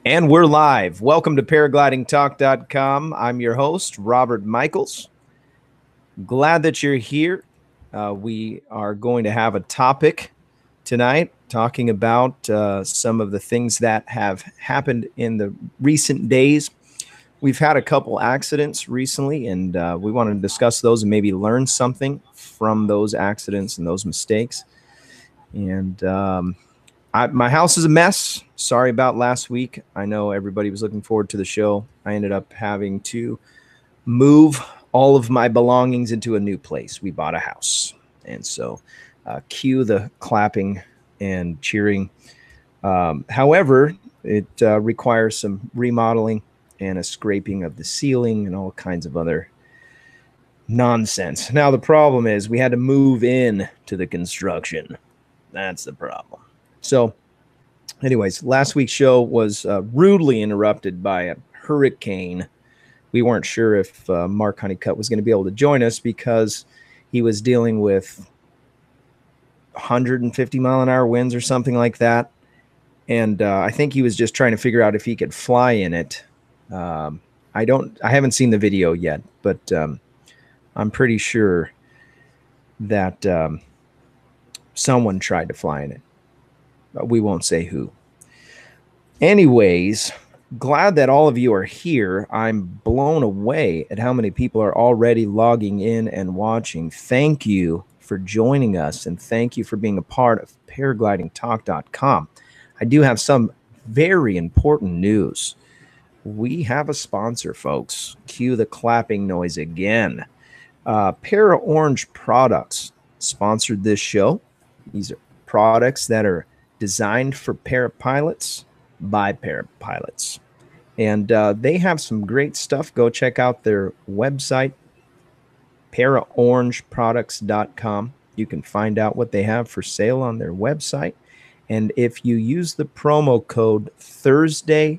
And we're live. Welcome to paraglidingtalk.com. I'm your host, Robert Michaels. Glad that you're here. We are going to have a topic tonight talking about some of the things that have happened in the recent days. We've had a couple accidents recently, and we want to discuss those and maybe learn something from those accidents and those mistakes. And my house is a mess. Sorry about last week. I know everybody was looking forward to the show. I ended up having to move all of my belongings into a new place. We bought a house. And so cue the clapping and cheering. However, it requires some remodeling and a scraping of the ceiling and all kinds of other nonsense. Now, the problem is we had to move in to the construction. That's the problem. So, anyways, last week's show was rudely interrupted by a hurricane. We weren't sure if Mark Honeycutt was going to be able to join us because he was dealing with 150-mile-an-hour winds or something like that. And I think he was just trying to figure out if he could fly in it. I haven't seen the video yet, but I'm pretty sure that someone tried to fly in it. We won't say who. Anyways, glad that all of you are here. I'm blown away at how many people are already logging in and watching. Thank you for joining us, and thank you for being a part of paraglidingtalk.com. I do have some very important news. We have a sponsor, folks. Cue the clapping noise again. Para Orange Products sponsored this show. These are products that are designed for parapilots by parapilots. And they have some great stuff. Go check out their website, paraorangeproducts.com. You can find out what they have for sale on their website. And if you use the promo code ThursdayRN,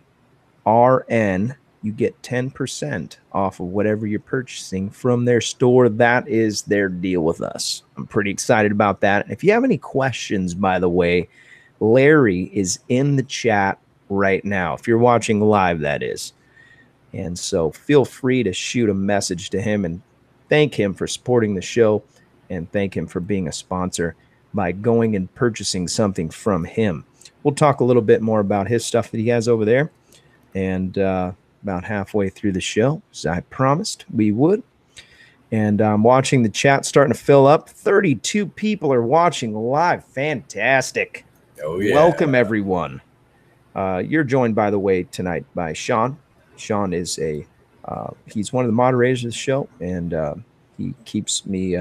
you get 10% off of whatever you're purchasing from their store. That is their deal with us. I'm pretty excited about that. And if you have any questions, by the way, Larry is in the chat right now. If you're watching live, that is. And so feel free to shoot a message to him and thank him for supporting the show and thank him for being a sponsor by going and purchasing something from him. We'll talk a little bit more about his stuff that he has over there. And about halfway through the show, as I promised we would. And I'm watching the chat starting to fill up. 32 people are watching live. Fantastic. Oh, yeah. Welcome, everyone. You're joined, by the way, tonight by Sean. Sean is he's one of the moderators of the show, and he keeps me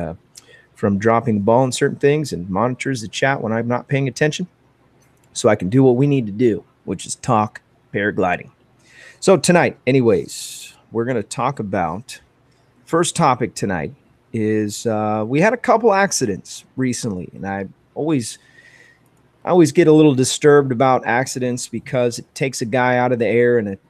from dropping the ball on certain things and monitors the chat when I'm not paying attention so I can do what we need to do, which is talk paragliding. So tonight, anyways, we're going to talk about, first topic tonight is we had a couple accidents recently, and I always get a little disturbed about accidents because it takes a guy out of the air and it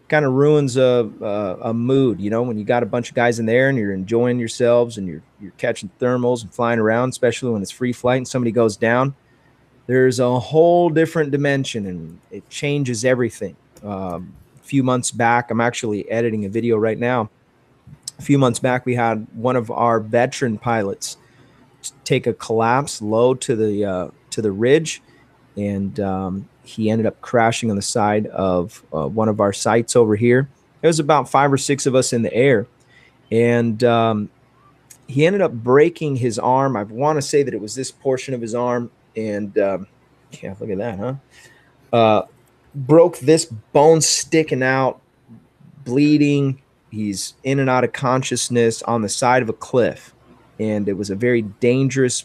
kind of ruins a mood. You know, when you got a bunch of guys in the air and you're enjoying yourselves and you're catching thermals and flying around, especially when it's free flight and somebody goes down, there's a whole different dimension and it changes everything. A few months back, I'm actually editing a video right now. A few months back, we had one of our veteran pilots take a collapse low to the ridge, and he ended up crashing on the side of one of our sites over here. There was about 5 or 6 of us in the air, and he ended up breaking his arm. I want to say that it was this portion of his arm, and yeah, look at that, huh? Broke this bone sticking out, bleeding. He's in and out of consciousness on the side of a cliff. And it was a very dangerous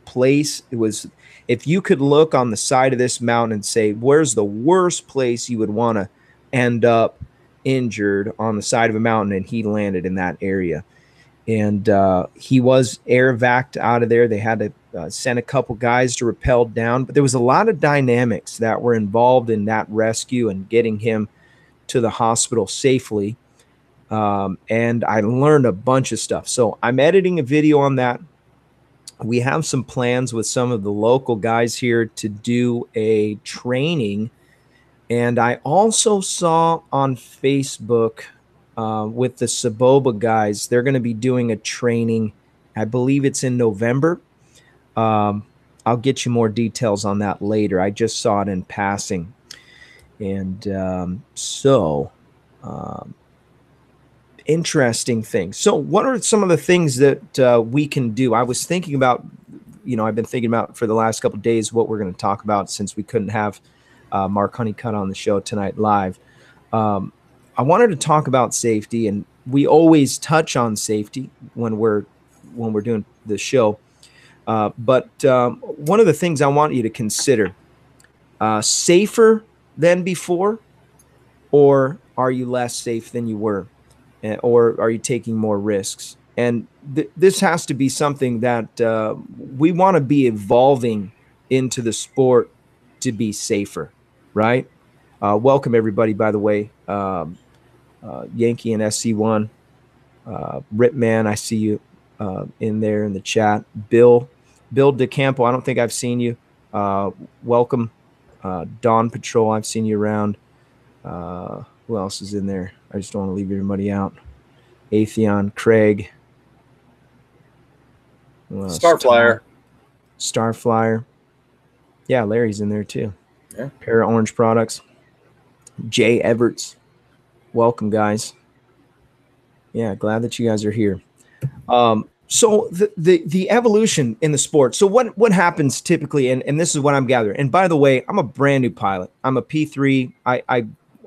place. It was, if you could look on the side of this mountain and say, where's the worst place you would want to end up injured on the side of a mountain, and he landed in that area. And he was air vac'd out of there. They had to send a couple guys to rappel down. But there was a lot of dynamics that were involved in that rescue and getting him to the hospital safely. And I learned a bunch of stuff. So I'm editing a video on that. we have some plans with some of the local guys here to do a training. And I also saw on Facebook with the Saboba guys, they're going to be doing a training. I believe it's in November. I'll get you more details on that later. I just saw it in passing. And interesting things. So what are some of the things that we can do? I was thinking about, I've been thinking about for the last couple of days what we're going to talk about, since we couldn't have Mark Honeycutt on the show tonight live. I wanted to talk about safety, and we always touch on safety when we're doing the show. But one of the things I want you to consider, safer than before, or are you less safe than you were? Or are you taking more risks? And this has to be something that we want to be evolving into the sport to be safer, right? Welcome, everybody, by the way. Yankee and SC1. Ripman, I see you in there in the chat. Bill DeCampo, I don't think I've seen you. Welcome. Dawn Patrol, I've seen you around. Who else is in there? I just don't want to leave everybody out. Atheon, Craig. Starflyer. Starflyer. Yeah, Larry's in there too. Yeah. Para Orange Products. Jay Everts. Welcome, guys. Yeah, glad that you guys are here. So the evolution in the sport. So what happens typically, and this is what I'm gathering. And by the way, I'm a brand new pilot. I'm a P3.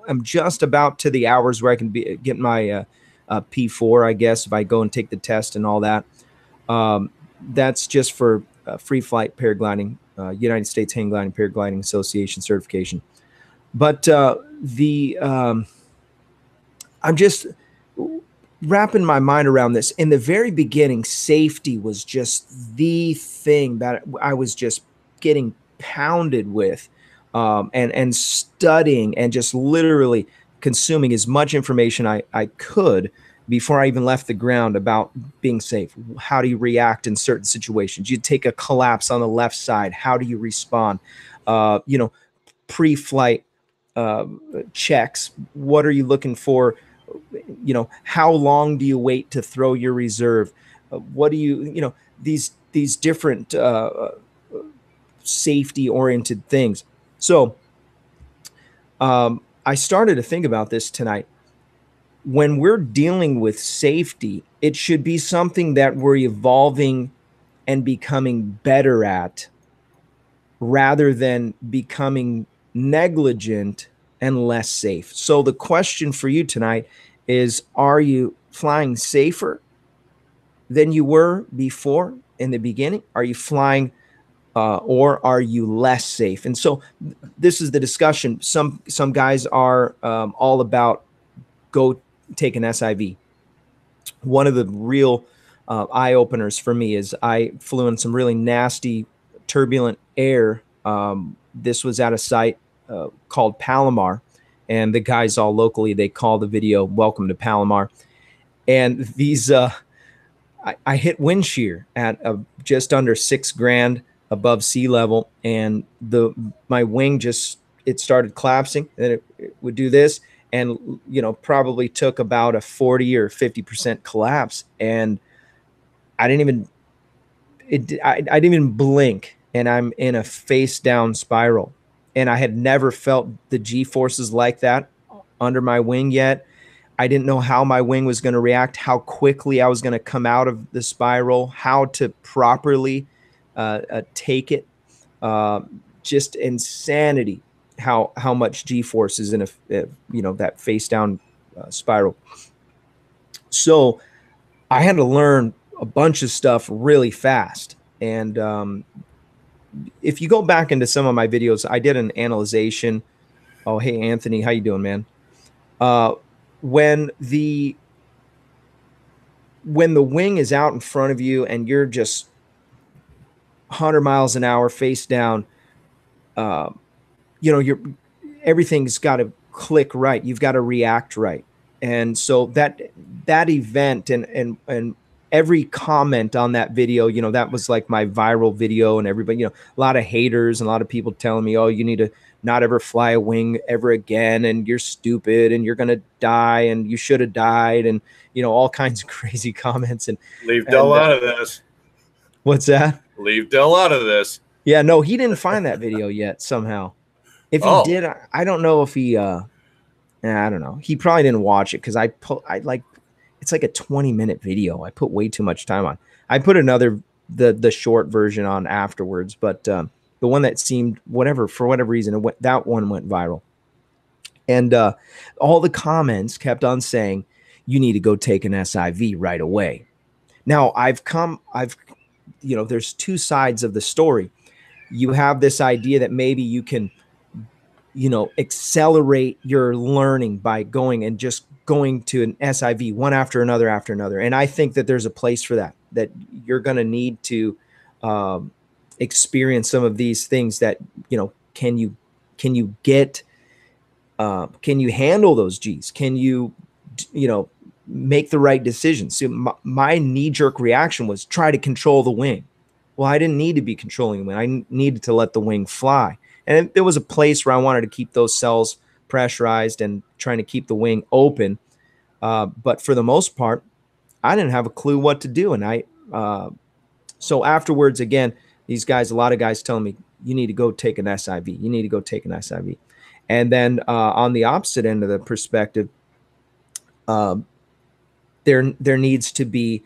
I'm just about to the hours where I can get my P4, I guess, if I go and take the test and all that. That's just for free flight paragliding, United States Hang Gliding Paragliding Association certification. But I'm just wrapping my mind around this. In the very beginning, safety was just the thing that I was just getting pounded with, and studying and just literally consuming as much information I could before I even left the ground about being safe. How do you react in certain situations? You take a collapse on the left side. How do you respond? Pre-flight checks. What are you looking for? How long do you wait to throw your reserve? What do you, these different safety-oriented things. So I started to think about this tonight. When we're dealing with safety, it should be something that we're evolving and becoming better at, rather than becoming negligent and less safe. So the question for you tonight is, are you flying safer than you were before in the beginning? Are you flying or are you less safe? And so this is the discussion. Some guys are all about go take an SIV. One of the real eye openers for me is I flew in some really nasty turbulent air. This was at a site called Palomar, and the guys all locally, they call the video "Welcome to Palomar." And these, I hit wind shear at just under 6 grand above sea level, and my wing it started collapsing, and it would do this, and probably took about a 40 or 50% collapse, and I didn't even blink, and I'm in a face down spiral. And I had never felt the G forces like that under my wing yet. I didn't know how my wing was going to react, how quickly I was going to come out of the spiral, how to properly take it. Just insanity how much G force is in that face down spiral. So I had to learn a bunch of stuff really fast. And if you go back into some of my videos, I did an analyzation. Oh, hey, Anthony, how you doing, man? When the wing is out in front of you and you're just 100 miles an hour face down, everything's got to click right. You've got to react right. And so that event and every comment on that video, you know, that was like my viral video, and everybody, you know, a lot of haters and a lot of people telling me, oh, you need to not ever fly a wing ever again, and you're stupid, and you're gonna die, and you should have died, and you know, all kinds of crazy comments. Leave Dell out of this. What's that? Leave Dell out of this. Yeah, no, he didn't find that video yet somehow. If he did, I don't know if he I don't know. He probably didn't watch it, because I like, it's like a 20-minute video. I put way too much time on. I put another the short version on afterwards, but the one that seemed for whatever reason, that one went viral. And all the comments kept on saying, you need to go take an SIV right away. Now, you know, there's two sides of the story. You have this idea that maybe you can, you know, accelerate your learning by going to an SIV one after another. And I think that there's a place for that you're going to need to experience some of these things that, you know, can you handle those G's? Can you know, make the right decisions? So my knee-jerk reaction was try to control the wing. Well, I didn't need to be controlling the wing. I needed to let the wing fly. And there was a place where I wanted to keep those cells pressurized and trying to keep the wing open. But for the most part, I didn't have a clue what to do. And so afterwards, again, a lot of guys telling me, you need to go take an SIV. You need to go take an SIV. And then on the opposite end of the perspective, there needs to be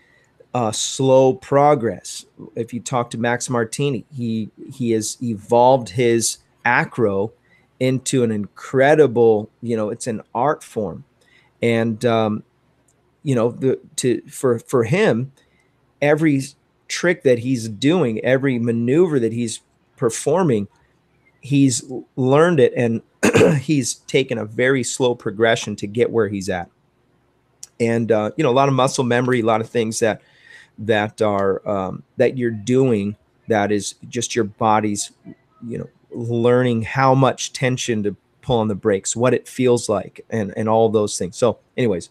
slow progress. If you talk to Max Martini, he has evolved his acro into an incredible, you know, it's an art form. And you know, for him, every trick that he's doing, every maneuver that he's performing, he's learned it, and he's taken a very slow progression to get where he's at. And you know, a lot of muscle memory, a lot of things that are that you're doing, that is just your body's, you know, learning how much tension to pull on the brakes, what it feels like, and all those things. So anyways,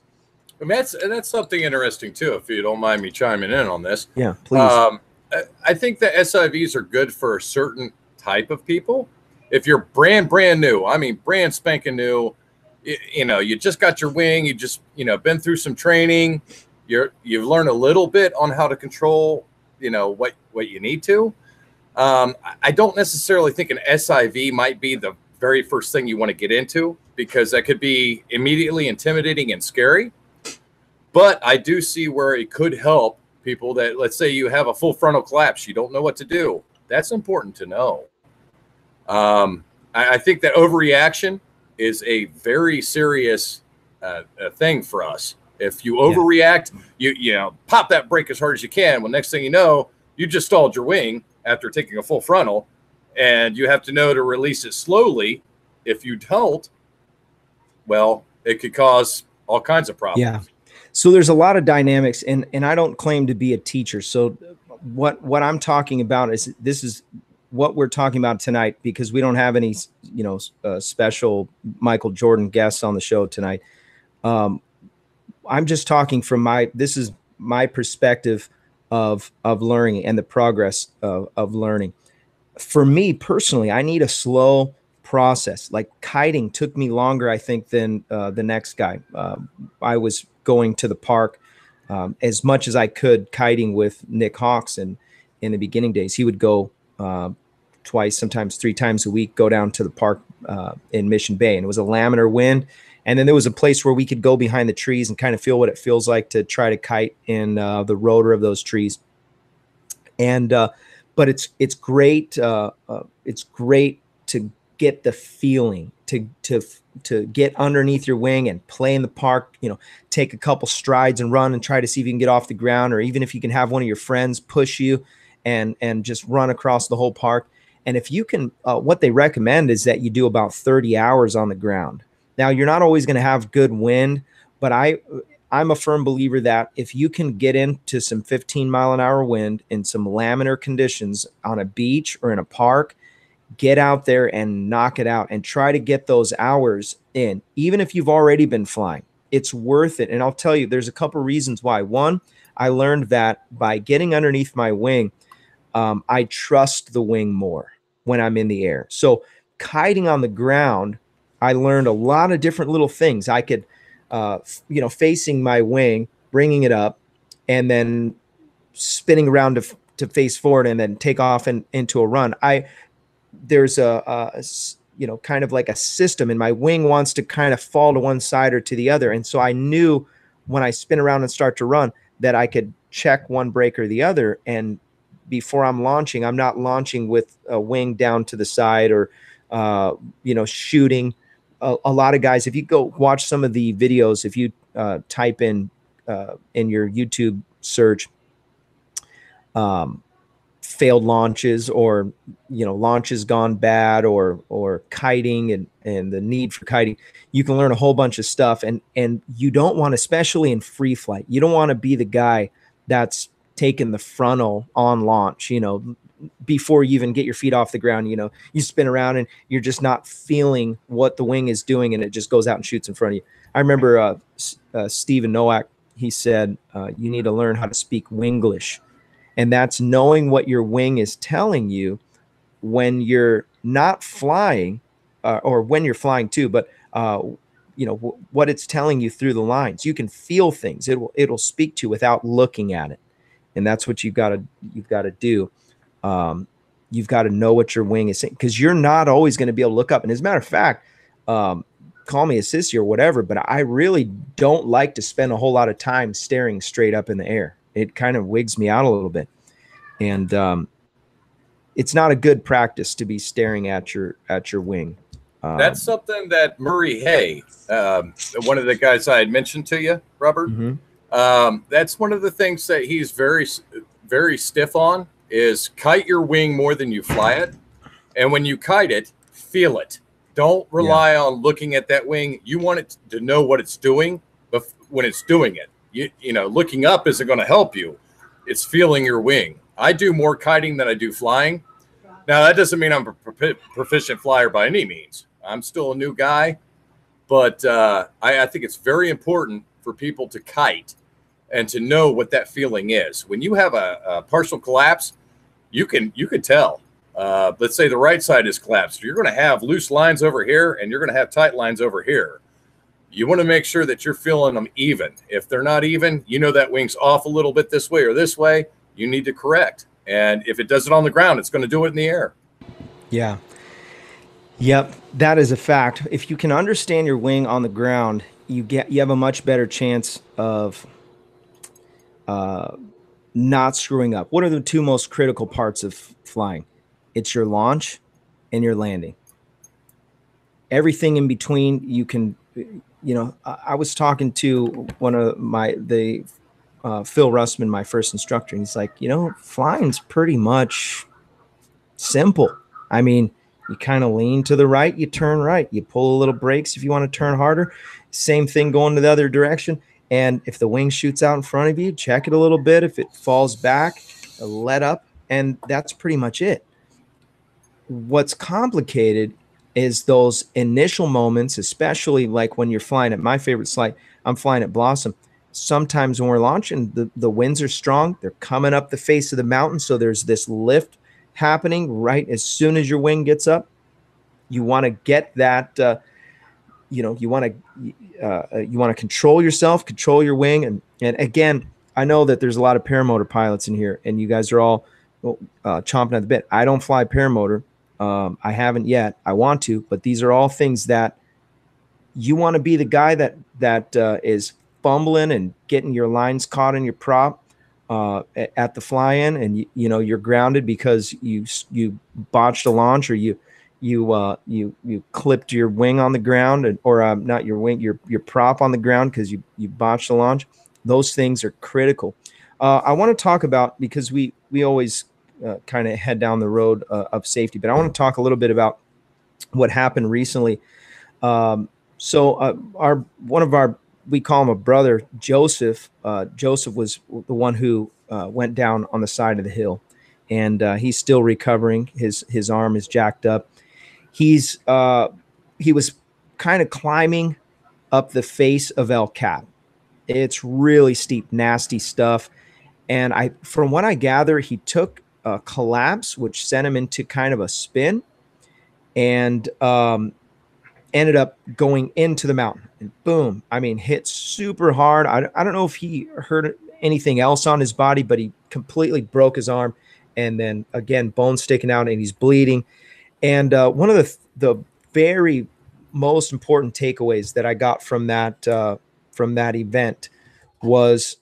I mean, that's something interesting too, if you don't mind me chiming in on this. Yeah, please. I think that SIVs are good for a certain type of people. If you're brand new, I mean, brand spanking new, you know, you just got your wing, you just, you know, been through some training, you've learned a little bit on how to control, you know, what you need to. I don't necessarily think an SIV might be the very first thing you want to get into, because that could be immediately intimidating and scary. But I do see where it could help people that, let's say you have a full frontal collapse, you don't know what to do. That's important to know. I think that overreaction is a very serious thing for us. If you overreact, you know, pop that brake as hard as you can. Well, next thing you know, you just stalled your wing after taking a full frontal, and you have to know to release it slowly. If you don't, well, it could cause all kinds of problems. Yeah. So there's a lot of dynamics, and I don't claim to be a teacher. So what I'm talking about is, this is what we're talking about tonight, because we don't have any, you know, special Michael Jordan guests on the show tonight. I'm just talking from this is my perspective of learning and the progress of learning. For me personally, I need a slow process. Like kiting took me longer, I think, than the next guy. I was going to the park as much as I could kiting with Nick Hawks, and in the beginning days, he would go twice, sometimes 3 times a week, go down to the park in Mission Bay, and it was a laminar wind. And then there was a place where we could go behind the trees and kind of feel what it feels like to try to kite in the rotor of those trees. And but it's great. It's great to get the feeling, to get underneath your wing and play in the park. You know, take a couple strides and run and try to see if you can get off the ground, or even if you can have one of your friends push you and just run across the whole park. And if you can, what they recommend is that you do about 30 hours on the ground. Now, you're not always going to have good wind, but I'm a firm believer that if you can get into some 15-mile-an-hour wind in some laminar conditions on a beach or in a park, get out there and knock it out and try to get those hours in, even if you've already been flying. It's worth it. And I'll tell you, there's a couple reasons why. One, I learned that by getting underneath my wing, I trust the wing more when I'm in the air. So kiting on the ground, I learned a lot of different little things. I could, facing my wing, bringing it up, and then spinning around to face forward and then take off and into a run. There's kind of like a system, and my wing wants to kind of fall to one side or to the other. And so I knew when I spin around and start to run that I could check one brake or the other. And before I'm launching, I'm not launching with a wing down to the side or, shooting. A lot of guys, if you go watch some of the videos, if you type in your YouTube search, failed launches or launches gone bad or kiting and the need for kiting, you can learn a whole bunch of stuff. And you don't want, especially in free flight, you don't want to be the guy that's taking the frontal on launch, before you even get your feet off the ground. You spin around and you're just not feeling what the wing is doing, and it just goes out and shoots in front of you. I remember Stephen Nowak, he said, you need to learn how to speak Winglish. And that's knowing what your wing is telling you when you're not flying, or when you're flying too, but what it's telling you through the lines. You can feel things. It'll speak to you without looking at it, and that's what you've got to do. You've got to know what your wing is saying, because you're not always going to be able to look up. And as a matter of fact, call me a sissy or whatever, but I really don't like to spend a whole lot of time staring straight up in the air. It kind of wigs me out a little bit. And it's not a good practice to be staring at your wing. That's something that Murray Hay, one of the guys I had mentioned to you, Robert, that's one of the things that he's very, very stiff on, is kite your wing more than you fly it. And when you kite it, feel it. Don't rely on looking at that wing. You want it to know what it's doing when it's doing it. Looking up isn't going to help you. It's feeling your wing. I do more kiting than I do flying. Now, that doesn't mean I'm a proficient flyer by any means. I'm still a new guy, but I think it's very important for people to kite and to know what that feeling is. When you have a partial collapse, you can tell. Let's say the right side is collapsed. You're going to have loose lines over here, and you're going to have tight lines over here. You want to make sure that you're feeling them even. If they're not even, that wing's off a little bit this way or this way, you need to correct. And if it does it on the ground, it's going to do it in the air. Yeah. Yep. That is a fact. If you can understand your wing on the ground, you have a much better chance of not screwing up. What are the two most critical parts of flying? It's your launch and your landing. Everything in between, you can, I was talking to one of Phil Russman, my first instructor, and he's like, flying's pretty much simple. I mean, you kind of lean to the right, you turn right, you pull a little brakes if you want to turn harder. Same thing going to the other direction. And if the wing shoots out in front of you, check it a little bit. If it falls back, let up, and that's pretty much it. What's complicated is those initial moments, especially like when you're flying at my favorite site, I'm flying at Blossom. Sometimes when we're launching, the winds are strong. They're coming up the face of the mountain. So there's this lift happening right as soon as your wing gets up. You want to get that, you want to control yourself, control your wing. And again, I know that there's a lot of paramotor pilots in here, and you guys are all chomping at the bit. I don't fly paramotor. I haven't yet. I want to, but these are all things that you want to be the guy that is fumbling and getting your lines caught in your prop at the fly-in, and you're grounded because you botched a launch, or you clipped your wing on the ground, or not your wing, your prop on the ground because you botched the launch. Those things are critical. I want to talk about, because we always kind of head down the road of safety, but I want to talk a little bit about what happened recently. We call him a brother, Joseph. Joseph was the one who went down on the side of the hill, and he's still recovering. His arm is jacked up. He was kind of climbing up the face of El Cap. It's really steep, nasty stuff. And from what I gather, he took a collapse, which sent him into kind of a spin, and ended up going into the mountain. And boom, I mean, hit super hard. I don't know if he hurt anything else on his body, but he completely broke his arm. And then again, bone sticking out, and he's bleeding. And one of the very most important takeaways that I got from that event was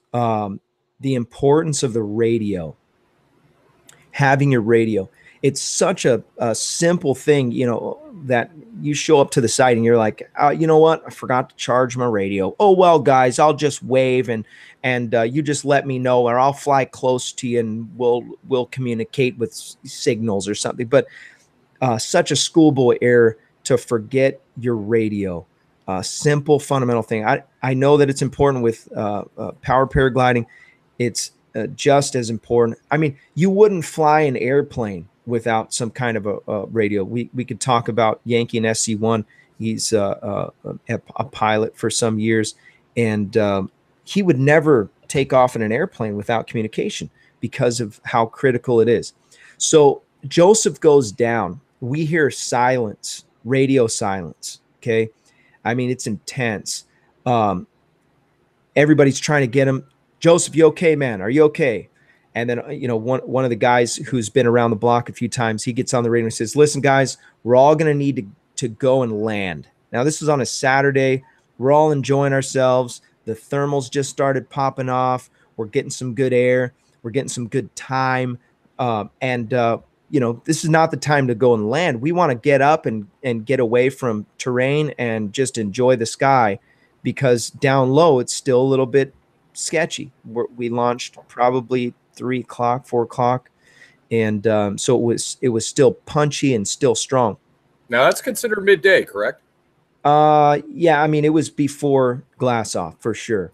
the importance of the radio, having your radio. It's such a simple thing, that you show up to the site and you're like, you know what? I forgot to charge my radio. Oh, well, guys, I'll just wave and you just let me know, or I'll fly close to you and we'll communicate with signals or something. But such a schoolboy error to forget your radio. Simple, fundamental thing. I know that it's important with power paragliding. It's just as important. I mean, you wouldn't fly an airplane without some kind of a radio. We could talk about Yankee and SC1. He's a pilot for some years, and he would never take off in an airplane without communication because of how critical it is. So Joseph goes down. We hear silence, radio silence. Okay. I mean, it's intense. Everybody's trying to get him. Joseph, you okay, man? Are you okay? And then, one of the guys who's been around the block a few times, he gets on the radio and says, listen, guys, we're all going to need to go and land. Now, this was on a Saturday. We're all enjoying ourselves. The thermals just started popping off. We're getting some good air. We're getting some good time. This is not the time to go and land. We want to get up and get away from terrain and just enjoy the sky, because down low, it's still a little bit sketchy. We launched probably 3 o'clock, 4 o'clock. And so it was still punchy and still strong. Now that's considered midday, correct? Yeah, I mean, it was before glass off for sure.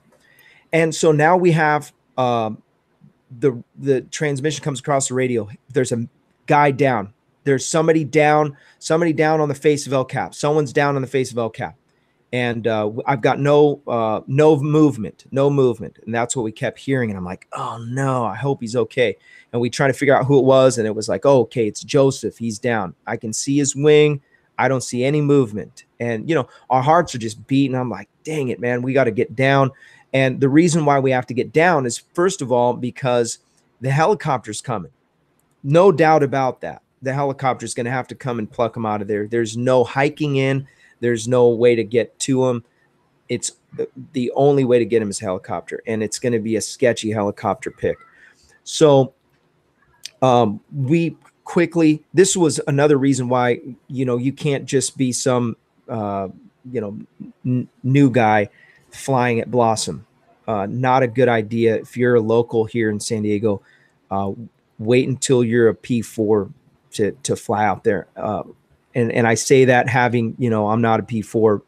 And so now we have the transmission comes across the radio. There's a guy down. There's somebody down on the face of El Cap. Someone's down on the face of El Cap. And I've got no movement. And that's what we kept hearing. And I'm like, oh no, I hope he's okay. And we try to figure out who it was. And it was like, oh, okay, it's Joseph. He's down. I can see his wing. I don't see any movement. And, our hearts are just beating. I'm like, dang it, man, we got to get down. And the reason why we have to get down is, first of all, because the helicopter's coming. No doubt about that. The helicopter's going to have to come and pluck him out of there. There's no hiking in. There's no way to get to him. It's the only way to get him is helicopter, and it's going to be a sketchy helicopter pick. So we quickly, this was another reason why, you can't just be some, new guy flying at Blossom. Not a good idea. If you're a local here in San Diego, wait until you're a P4 to fly out there. And I say that having, I'm not a P4,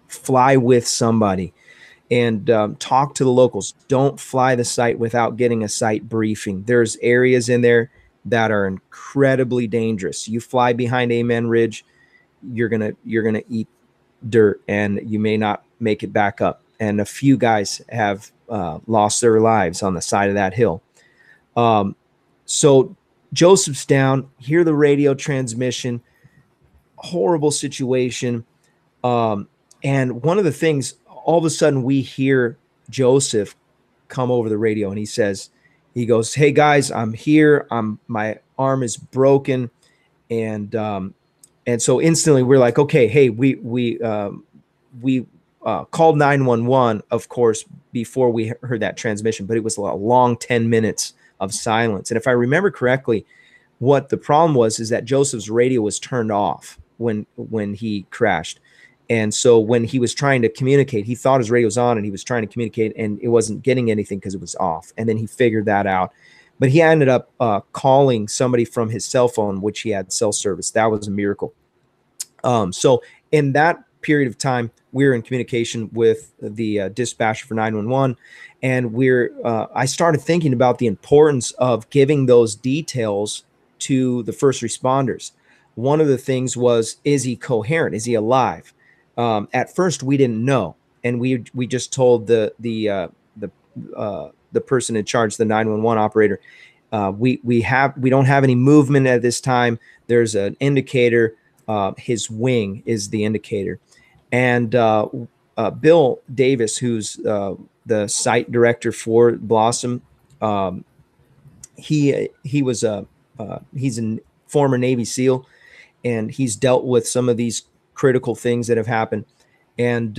fly with somebody and talk to the locals. Don't fly the site without getting a site briefing. There's areas in there that are incredibly dangerous. You fly behind Amen Ridge, you're gonna eat dirt, and you may not make it back up. And a few guys have lost their lives on the side of that hill. So Joseph's down, hear the radio transmission, horrible situation. And one of the things, all of a sudden we hear Joseph come over the radio, and he goes, hey guys, I'm here. My arm is broken. And so instantly we're like, okay, hey, we called 911, of course, before we heard that transmission, but it was a long 10 minutes of silence. And if I remember correctly, what the problem was is that Joseph's radio was turned off when he crashed. And so when he was trying to communicate, he thought his radio was on and he was trying to communicate, and it wasn't getting anything because it was off. And then he figured that out. But he ended up calling somebody from his cell phone, which he had cell service. That was a miracle. So in that period of time, we were in communication with the dispatcher for 911, and I started thinking about the importance of giving those details to the first responders. One of the things was, is he coherent? Is he alive? At first, we didn't know, and we just told the the person in charge, the 911 operator. We don't have any movement at this time. There's an indicator. His wing is the indicator. And Bill Davis, who's the site director for Blossom, he's a former Navy SEAL, and he's dealt with some of these critical things that have happened. And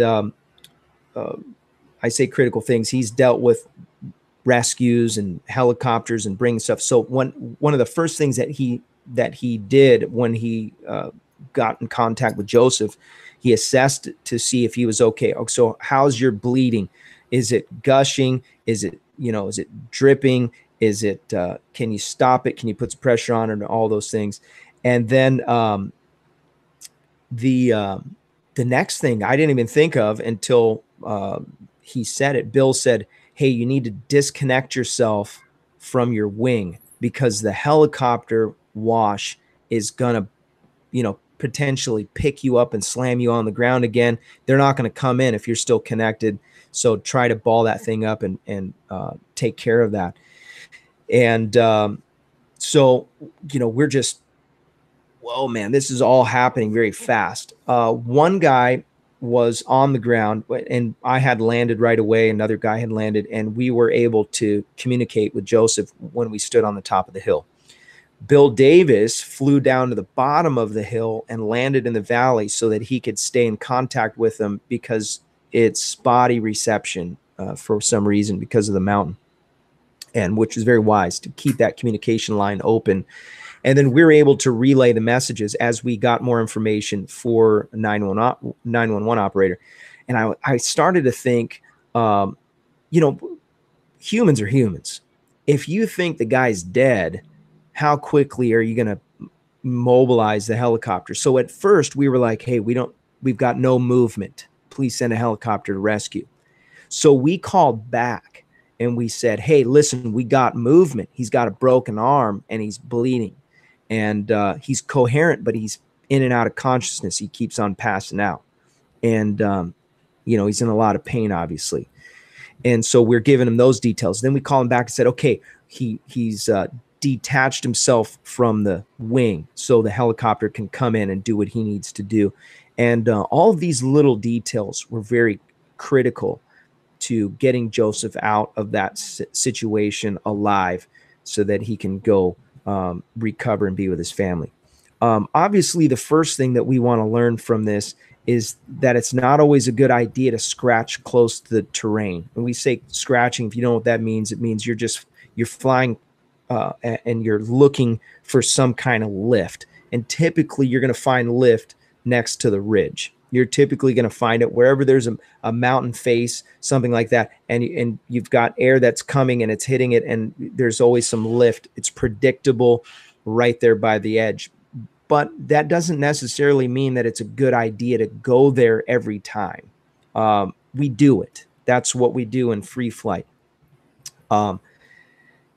I say critical things. He's dealt with rescues and helicopters and bringing stuff. So one of the first things that he did when he got in contact with Joseph, he assessed to see if he was okay. So how's your bleeding? Is it gushing? Is it dripping? Is it, can you stop it? Can you put some pressure on it, and all those things? And then the next thing I didn't even think of until he said it. Bill said, hey, you need to disconnect yourself from your wing, because the helicopter wash is going to, potentially pick you up and slam you on the ground again. They're not going to come in if you're still connected. So try to ball that thing up and take care of that. And so, we're just, whoa, man, this is all happening very fast. One guy was on the ground, and I had landed right away. Another guy had landed, and we were able to communicate with Joseph when we stood on the top of the hill. Bill Davis flew down to the bottom of the hill and landed in the valley so that he could stay in contact with them, because it's spotty reception for some reason because of the mountain, and which is very wise to keep that communication line open. And then we were able to relay the messages as we got more information for 911 operator. And I started to think, humans are humans. If you think the guy's dead, how quickly are you going to mobilize the helicopter? So at first we were like, hey, we've got no movement. Please send a helicopter to rescue. So we called back and we said, hey, listen, we got movement. He's got a broken arm and he's bleeding, and he's coherent, but he's in and out of consciousness. He keeps on passing out, and he's in a lot of pain, obviously. And so we're giving him those details. Then we call him back and said, okay, he's detached himself from the wing so the helicopter can come in and do what he needs to do. And all of these little details were very critical to getting Joseph out of that situation alive, so that he can go recover and be with his family. Obviously, the first thing that we want to learn from this is that it's not always a good idea to scratch close to the terrain. When we say scratching, if you know what that means, it means you're flying and you're looking for some kind of lift. And typically you're going to find lift next to the ridge. You're typically going to find it wherever there's a mountain face, something like that. And you've got air that's coming and it's hitting it, and there's always some lift. It's predictable right there by the edge. But that doesn't necessarily mean that it's a good idea to go there every time. We do it. That's what we do in free flight.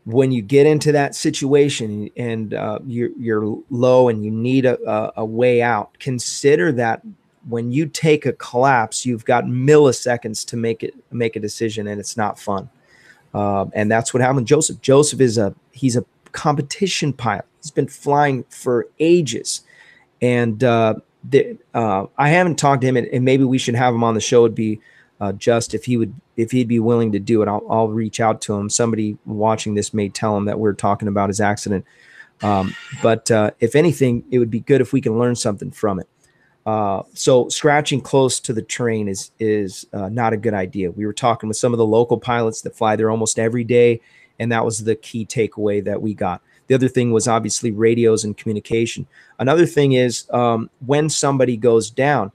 When you get into that situation and you're low and you need a way out, consider that when you take a collapse, you've got milliseconds to make a decision, and it's not fun. And that's what happened to Joseph. Joseph he's a competition pilot. He's been flying for ages, and I haven't talked to him, and maybe we should have him on the show. It'd be just if he'd be willing to do it. I'll reach out to him. Somebody watching this may tell him that we're talking about his accident. But if anything, it would be good if we can learn something from it. So scratching close to the terrain is not a good idea. We were talking with some of the local pilots that fly there almost every day, and that was the key takeaway that we got. The other thing was obviously radios and communication. Another thing is when somebody goes down,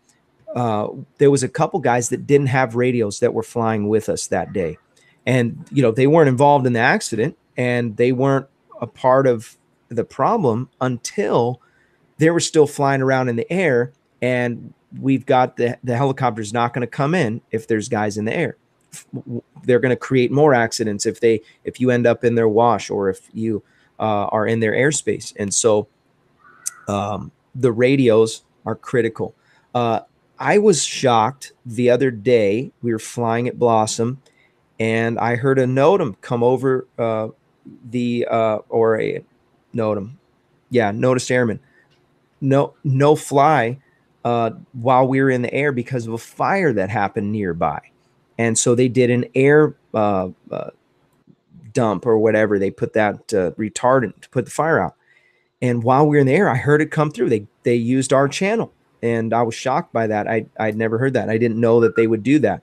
there was a couple guys that didn't have radios that were flying with us that day. And, they weren't involved in the accident, and they weren't a part of the problem until they were still flying around in the air. And we've got the helicopter's not going to come in if there's guys in the air. They're going to create more accidents if you end up in their wash, or if you are in their airspace. And so the radios are critical. I was shocked the other day. We were flying at Blossom, and I heard a NOTAM come over or a NOTAM, yeah, noticed airman, no fly while we were in the air because of a fire that happened nearby, and so they did an air dump or whatever. They put that retardant to put the fire out. And while we were in the air, I heard it come through. They used our channel, and I was shocked by that. I'd never heard that. I didn't know that they would do that.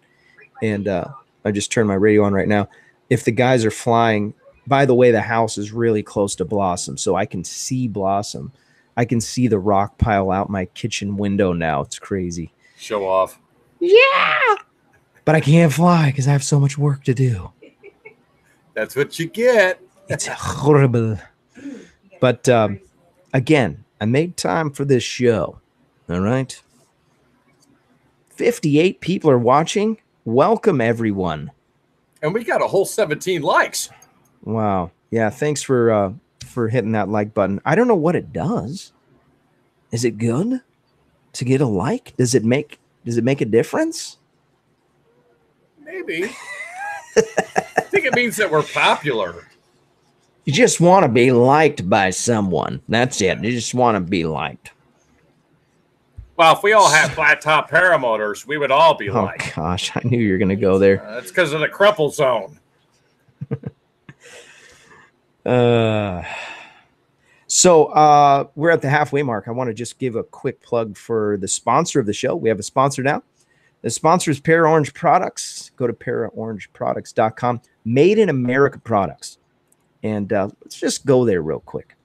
And I just turned my radio on right now. If the guys are flying, by the way, the house is really close to Blossom, so I can see Blossom. I can see the rock pile out my kitchen window now. It's crazy. Show off. Yeah. But I can't fly because I have so much work to do. That's what you get. It's horrible. But again, I made time for this show. All right. 58 people are watching. Welcome, everyone. And we got a whole 17 likes. Wow. Yeah, thanks for hitting that like button. I don't know what it does. Is it good to get a like? Does it make a difference? Maybe. I think it means that we're popular. You just want to be liked by someone. That's it. You just want to be liked. Well, if we all had flat top paramotors, we would all be liked. Oh, gosh. I knew you were going to go there. That's because of the crumple zone. So we're at the halfway mark. I want to just give a quick plug for the sponsor of the show. We have a sponsor now. The sponsor is Para Orange Products. Go to paraorangeproducts.com. Made in America products. And let's just go there real quick.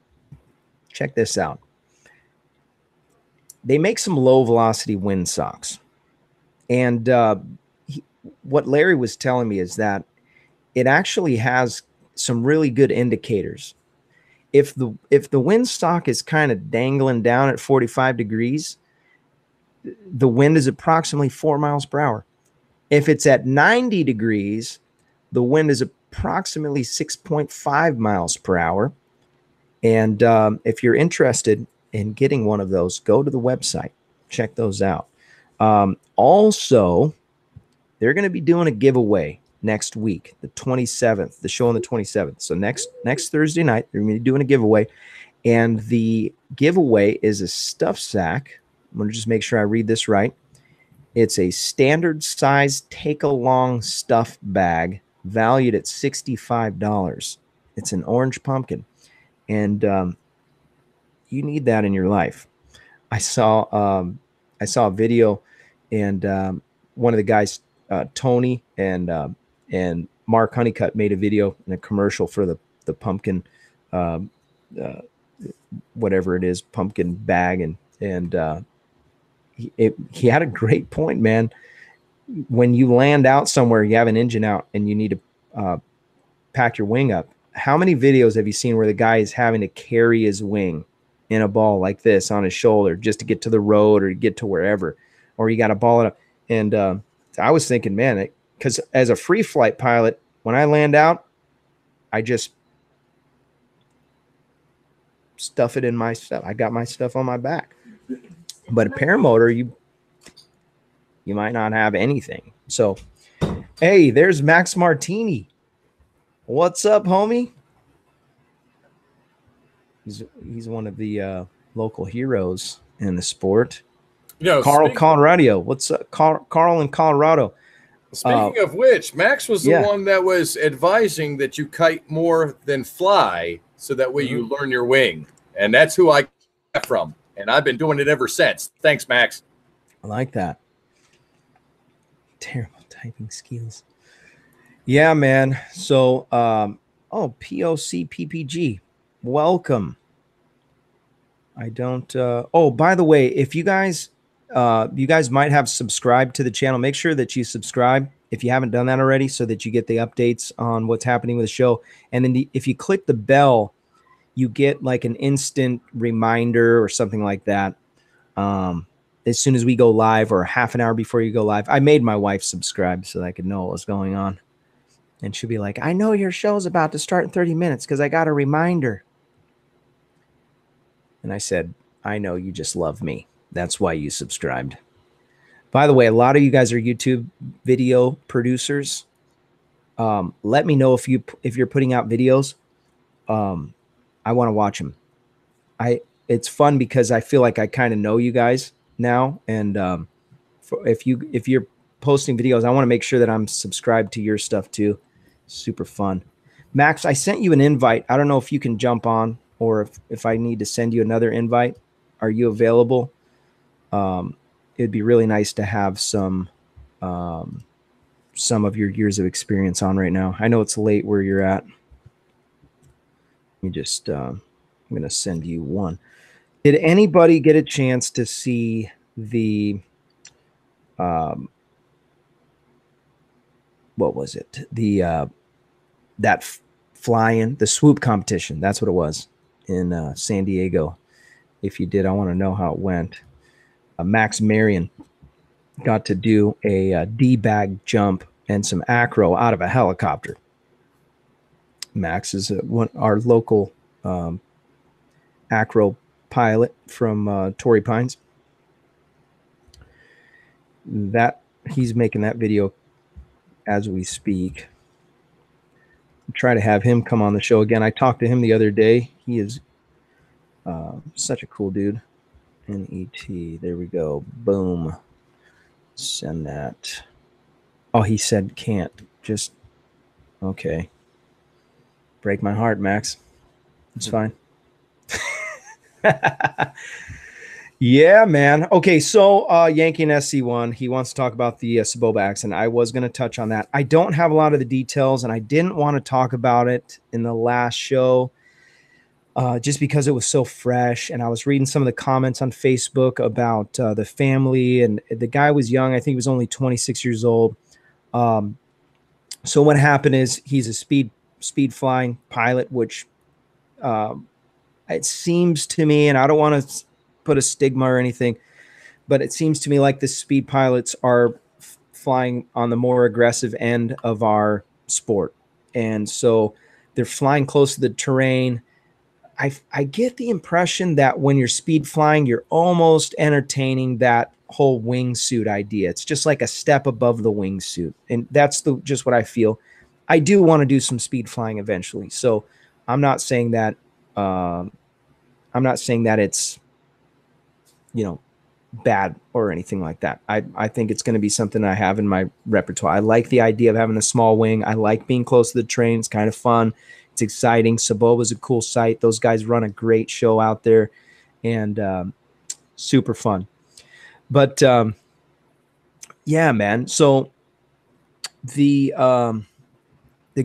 Check this out. They make some low velocity windsocks. And what Larry was telling me is that it actually has some really good indicators. If the windsock is kind of dangling down at 45 degrees, the wind is approximately 4 miles per hour. If it's at 90 degrees, the wind is approximately 6.5 miles per hour. And if you're interested in getting one of those, go to the website, check those out. Also, they're going to be doing a giveaway next week, the 27th, the show on the 27th. So next Thursday night, they're going to be doing a giveaway. And the giveaway is a stuff sack. I'm going to just make sure I read this right. It's a standard size take-along stuff bag valued at $65. It's an orange pumpkin. And you need that in your life. I saw a video, and one of the guys, Tony and Mark Honeycutt, made a video and a commercial for the pumpkin, whatever it is, pumpkin bag, and he had a great point, man. When you land out somewhere, you have an engine out, and you need to pack your wing up. How many videos have you seen where the guy is having to carry his wing in a ball like this on his shoulder just to get to the road or to get to wherever, or you got to ball it up? And I was thinking, man, because as a free flight pilot, when I land out, I just stuff it in my stuff. I got my stuff on my back. But a paramotor, you might not have anything. So, hey, there's Max Martini. What's up, homie? He's one of the local heroes in the sport. Carl Colorado. What's up, Carl in Colorado? Speaking of which, Max was the one that was advising that you kite more than fly, so that way you learn your wing. And that's who I got from. And I've been doing it ever since. Thanks, Max. I like that. Terrible typing skills. Yeah, man. So, POC PPG. Welcome. I don't. Oh, by the way, if you guys might have subscribed to the channel, make sure that you subscribe if you haven't done that already, so that you get the updates on what's happening with the show. And then if you click the bell, you get like an instant reminder or something like that. As soon as we go live, or half an hour before you go live. I made my wife subscribe so that I could know what was going on. And she'll be like, I know your show's about to start in 30 minutes because I got a reminder. And I said, I know, you just love me. That's why you subscribed. By the way, a lot of you guys are YouTube video producers. Let me know if you're putting out videos. I want to watch them. It's fun because I feel like I kind of know you guys now, and if you're posting videos, I want to make sure that I'm subscribed to your stuff too. Super fun. Max, I sent you an invite. I don't know if you can jump on or if I need to send you another invite. Are you available? It'd be really nice to have um, some of your years of experience on right now. I know it's late where you're at. Let me just, I'm going to send you one. Did anybody get a chance to see the, um, what was it? That flying, the swoop competition. That's what it was in San Diego. If you did, I want to know how it went. Max Marion got to do a D-bag jump and some acro out of a helicopter. Max is our local acro pilot from Torrey Pines. That he's making that video as we speak. Try to have him come on the show again. I talked to him the other day. He is such a cool dude. NET. There we go. Boom. Send that. Oh, he said can't. Just okay. Break my heart, Max. It's fine. Yeah, man. Okay, so Yankee and SC1, he wants to talk about the Saboba accident. I was going to touch on that. I don't have a lot of the details, and I didn't want to talk about it in the last show just because it was so fresh. And I was reading some of the comments on Facebook about the family, and the guy was young. I think he was only 26 years old. So what happened is he's a speed flying pilot, which it seems to me, and I don't want to put a stigma or anything, but it seems to me like the speed pilots are flying on the more aggressive end of our sport. And so they're flying close to the terrain. I get the impression that when you're speed flying, you're almost entertaining that whole wingsuit idea. It's just like a step above the wingsuit. And that's just what I feel. I do want to do some speed flying eventually. So I'm not saying that it's, bad or anything like that. I think it's going to be something I have in my repertoire. I like the idea of having a small wing. I like being close to the train. It's kind of fun. It's exciting. Saboba is a cool site. Those guys run a great show out there, and super fun. But yeah, man. So the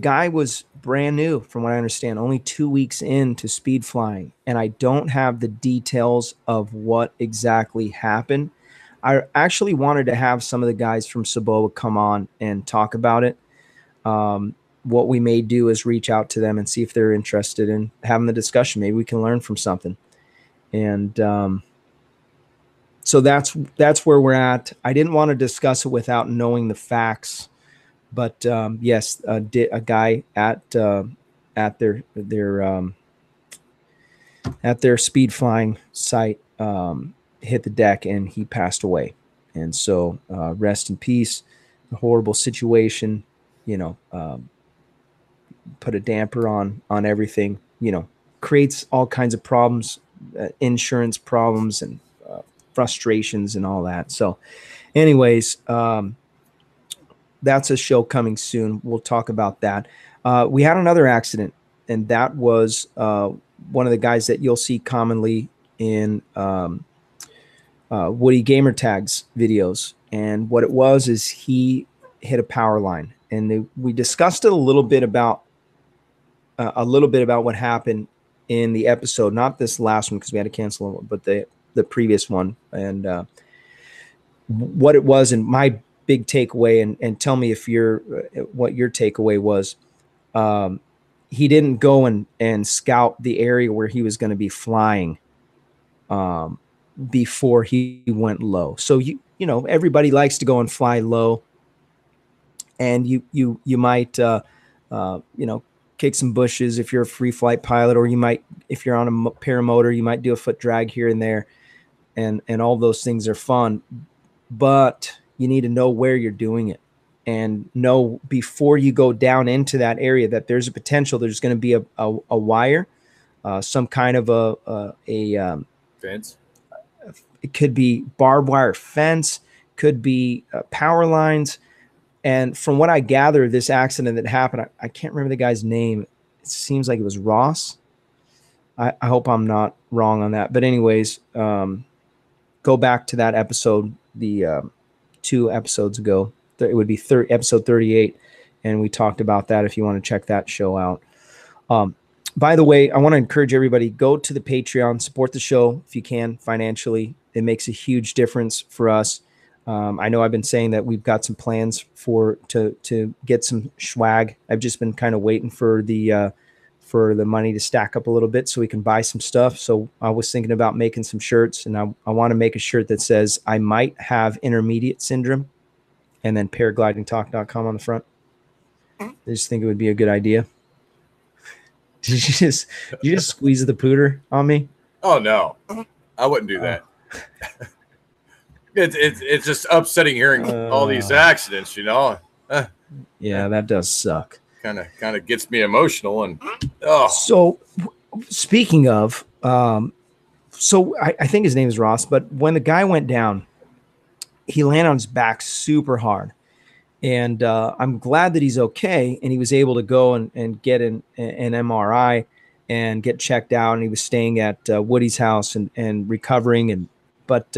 guy was brand new, from what I understand, only 2 weeks into speed flying. And I don't have the details of what exactly happened. I actually wanted to have some of the guys from Saboba come on and talk about it. What we may do is reach out to them and see if they're interested in having the discussion. Maybe we can learn from something. And so that's where we're at. I didn't want to discuss it without knowing the facts. But yes, a guy at their speed flying site hit the deck and he passed away. And so rest in peace. A horrible situation, put a damper on everything. Creates all kinds of problems, insurance problems and frustrations and all that. So, anyways. That's a show coming soon. We'll talk about that. We had another accident, and that was one of the guys that you'll see commonly in Woody Gamertag's videos. And what it was is he hit a power line, and we discussed it a little bit about what happened in the episode, not this last one because we had to cancel, but the previous one, and what it was. And my big takeaway, and tell me if what your takeaway was. He didn't go and scout the area where he was going to be flying before he went low. So everybody likes to go and fly low, and you might kick some bushes if you're a free flight pilot, or you might, if you're on a paramotor, you might do a foot drag here and there, and all those things are fun, but you need to know where you're doing it. and know before you go down into that area that there's a potential there's going to be a wire, some kind of a Fence. it could be barbed wire fence, could be power lines. And from what I gather, this accident that happened, I can't remember the guy's name. It seems like it was Ross. I hope I'm not wrong on that. But anyways, go back to that episode, the 2 episodes ago. It would be episode 38, and we talked about that if you want to check that show out. By the way, I want to encourage everybody, go to the Patreon, support the show if you can financially. It makes a huge difference for us. I know I've been saying that we've got some plans to get some swag. I've just been kind of waiting for the money to stack up a little bit so we can buy some stuff. So I was thinking about making some shirts, and I want to make a shirt that says I might have intermediate syndrome, and then paraglidingtalk.com on the front. I just think it would be a good idea. Did you just squeeze the pooter on me? Oh no, I wouldn't do that. It's just upsetting hearing all these accidents, you know. Yeah, that does suck. Kind of gets me emotional. And oh, so speaking of, so I think his name is Ross, but when the guy went down, he landed on his back super hard. And I'm glad that he's okay, and he was able to go and get an MRI and get checked out. And he was staying at Woody's house and recovering. But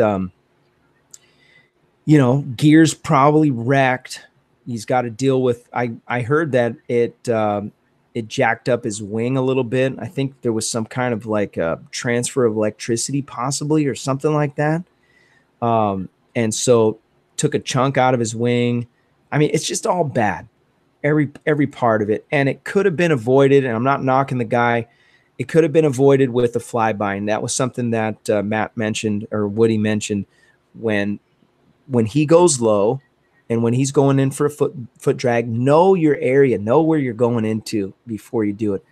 gears probably wrecked. He's got to deal with. I heard that it jacked up his wing a little bit. I think there was some kind of like a transfer of electricity, possibly, or something like that. And so took a chunk out of his wing. I mean, it's just all bad, every part of it. And it could have been avoided, and I'm not knocking the guy. It could have been avoided with a flyby, and that was something that Matt mentioned, or Woody mentioned, when he goes low and when he's going in for a foot drag, know your area, know where you're going into before you do it.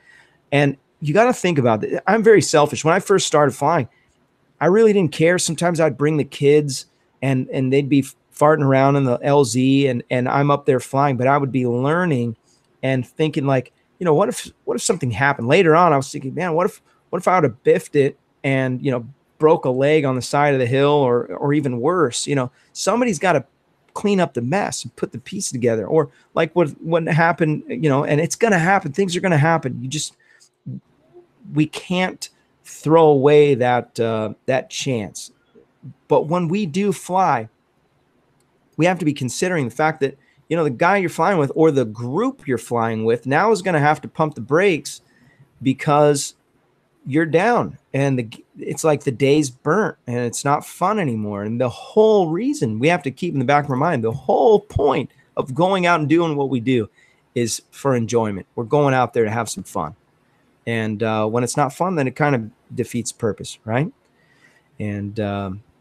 And you got to think about it. I'm very selfish. When I first started flying, I really didn't care. Sometimes I'd bring the kids and they'd be farting around in the LZ and I'm up there flying, but I would be learning and thinking like, what if something happened later on? I was thinking, man, what if I would have biffed it and, broke a leg on the side of the hill or even worse, somebody's got to clean up the mess and put the piece together, or like what happened, and it's going to happen. Things are going to happen. We can't throw away that chance. But when we do fly, we have to be considering the fact that, the guy you're flying with or the group you're flying with now is going to have to pump the brakes because you're down and it's like the day's burnt and it's not fun anymore. And the whole reason we have to keep in the back of our mind, the whole point of going out and doing what we do is for enjoyment. We're going out there to have some fun. And when it's not fun, then it kind of defeats purpose, right? And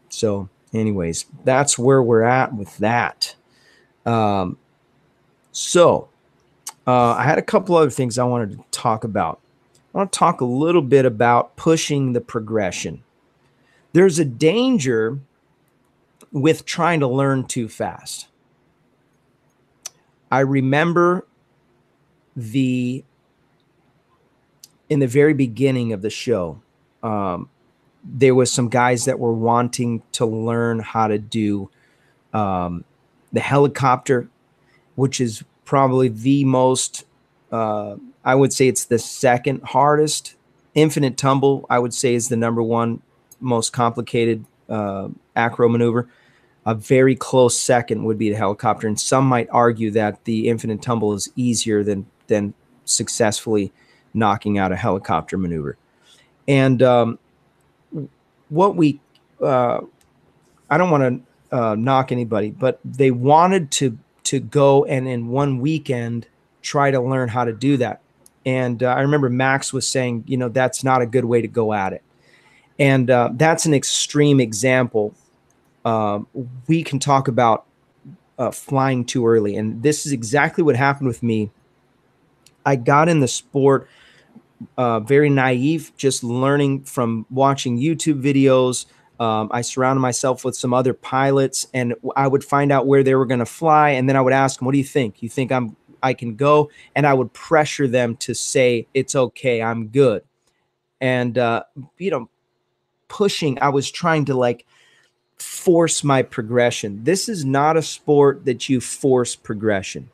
so anyways, that's where we're at with that. So I had a couple other things I wanted to talk about. I want to talk a little bit about pushing the progression. There's a danger with trying to learn too fast. I remember in the very beginning of the show, there was some guys that were wanting to learn how to do the helicopter, which is probably the most, I would say it's the second hardest. Infinite tumble, I would say, is the number one most complicated acro maneuver. A very close second would be the helicopter. And some might argue that the infinite tumble is easier than successfully knocking out a helicopter maneuver. And I don't want to knock anybody, but they wanted to go and in one weekend try to learn how to do that. And I remember Max was saying, that's not a good way to go at it. And that's an extreme example. We can talk about flying too early. And this is exactly what happened with me. I got in the sport very naive, just learning from watching YouTube videos, I surrounded myself with some other pilots, and I would find out where they were going to fly. And then I would ask them, what do you think? You think I can go? And I would pressure them to say, it's okay, I'm good. And, pushing, I was trying to like force my progression. This is not a sport that you force progression.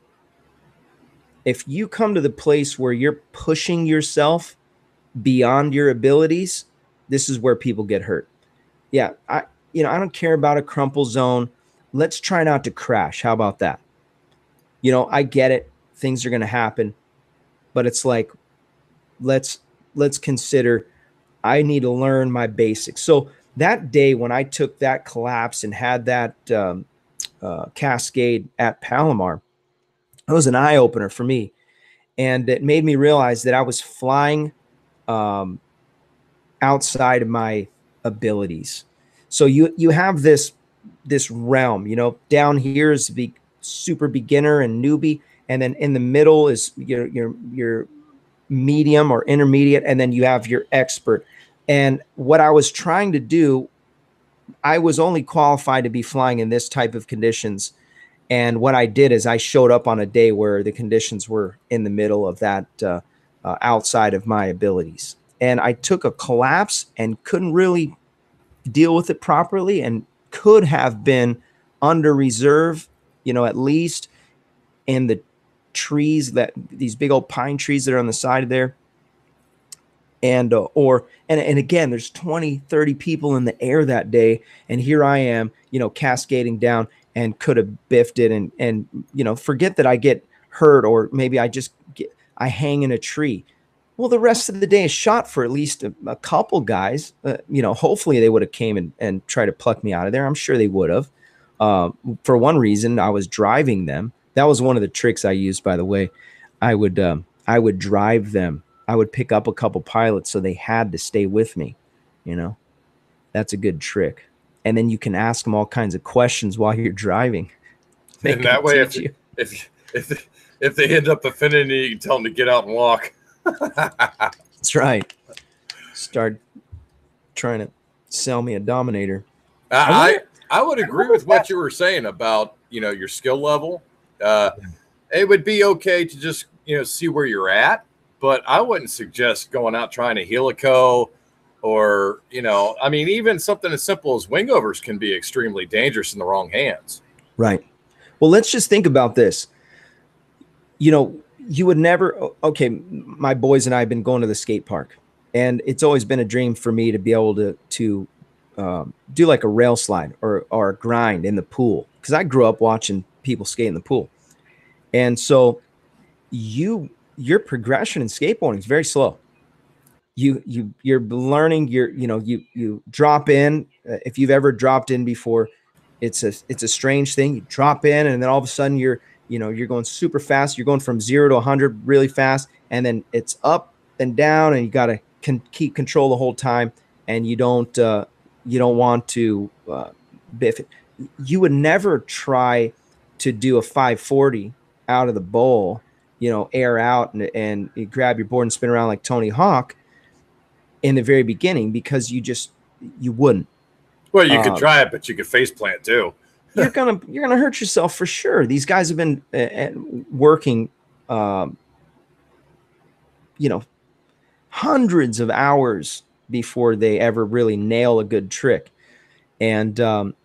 If you come to the place where you're pushing yourself beyond your abilities, this is where people get hurt. Yeah, I don't care about a crumple zone. Let's try not to crash. How about that? I get it. Things are going to happen, but it's like, let's consider I need to learn my basics. So that day when I took that collapse and had that cascade at Palomar, it was an eye opener for me. And it made me realize that I was flying outside of my abilities. So you have this realm, down here is the super beginner and newbie, and then in the middle is your medium or intermediate, and then you have your expert. And what I was trying to do, I was only qualified to be flying in this type of conditions. And what I did is I showed up on a day where the conditions were in the middle of that, outside of my abilities. And I took a collapse and couldn't really deal with it properly, and could have been under reserve, at least in the trees, that these big old pine trees that are on the side of there. And again, there's 20, 30 people in the air that day. And here I am, cascading down, and could have biffed it and forget that I get hurt, or maybe I hang in a tree. Well, the rest of the day is shot for at least a couple guys. Hopefully they would have came and tried to pluck me out of there. I'm sure they would have. For one reason, I was driving them. That was one of the tricks I used, by the way. I would drive them. I would pick up a couple pilots so they had to stay with me. That's a good trick. And then you can ask them all kinds of questions while you're driving. And that way, if they end up offending you, you can tell them to get out and walk. That's right. Start trying to sell me a Dominator. I would agree with what you were saying about your skill level. It would be okay to just see where you're at, but I wouldn't suggest going out trying to helico, or even something as simple as wingovers can be extremely dangerous in the wrong hands. Right. Well, let's just think about this. You would never, okay, my boys and I have been going to the skate park, and it's always been a dream for me to be able to do like a rail slide or a grind in the pool, because I grew up watching people skate in the pool. And so your progression in skateboarding is very slow. You're learning, you drop in. If you've ever dropped in before, it's a strange thing. You drop in, and then all of a sudden you're going super fast. You're going from 0 to 100 really fast, and then it's up and down, and you got to keep control the whole time. And you don't want to biff it. You would never try to do a 540 out of the bowl, air out and you grab your board and spin around like Tony Hawk in the very beginning, because you wouldn't. Well, you could try it, but you could face plant too. you're gonna hurt yourself for sure. These guys have been working, hundreds of hours before they ever really nail a good trick. And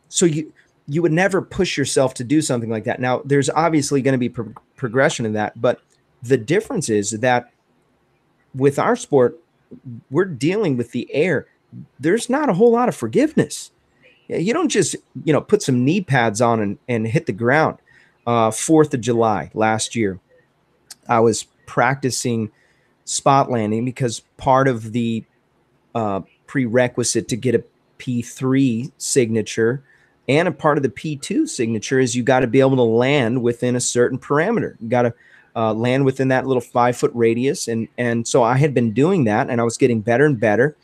so you would never push yourself to do something like that. Now, there's obviously going to be progression in that, but the difference is that with our sport, we're dealing with the air. There's not a whole lot of forgiveness. You don't just, put some knee pads on and hit the ground. 4th of July last year, I was practicing spot landing, because part of the prerequisite to get a P3 signature and a part of the P2 signature is you got to be able to land within a certain parameter. You got to land within that little 5-foot radius. And so I had been doing that, and I was getting better and better.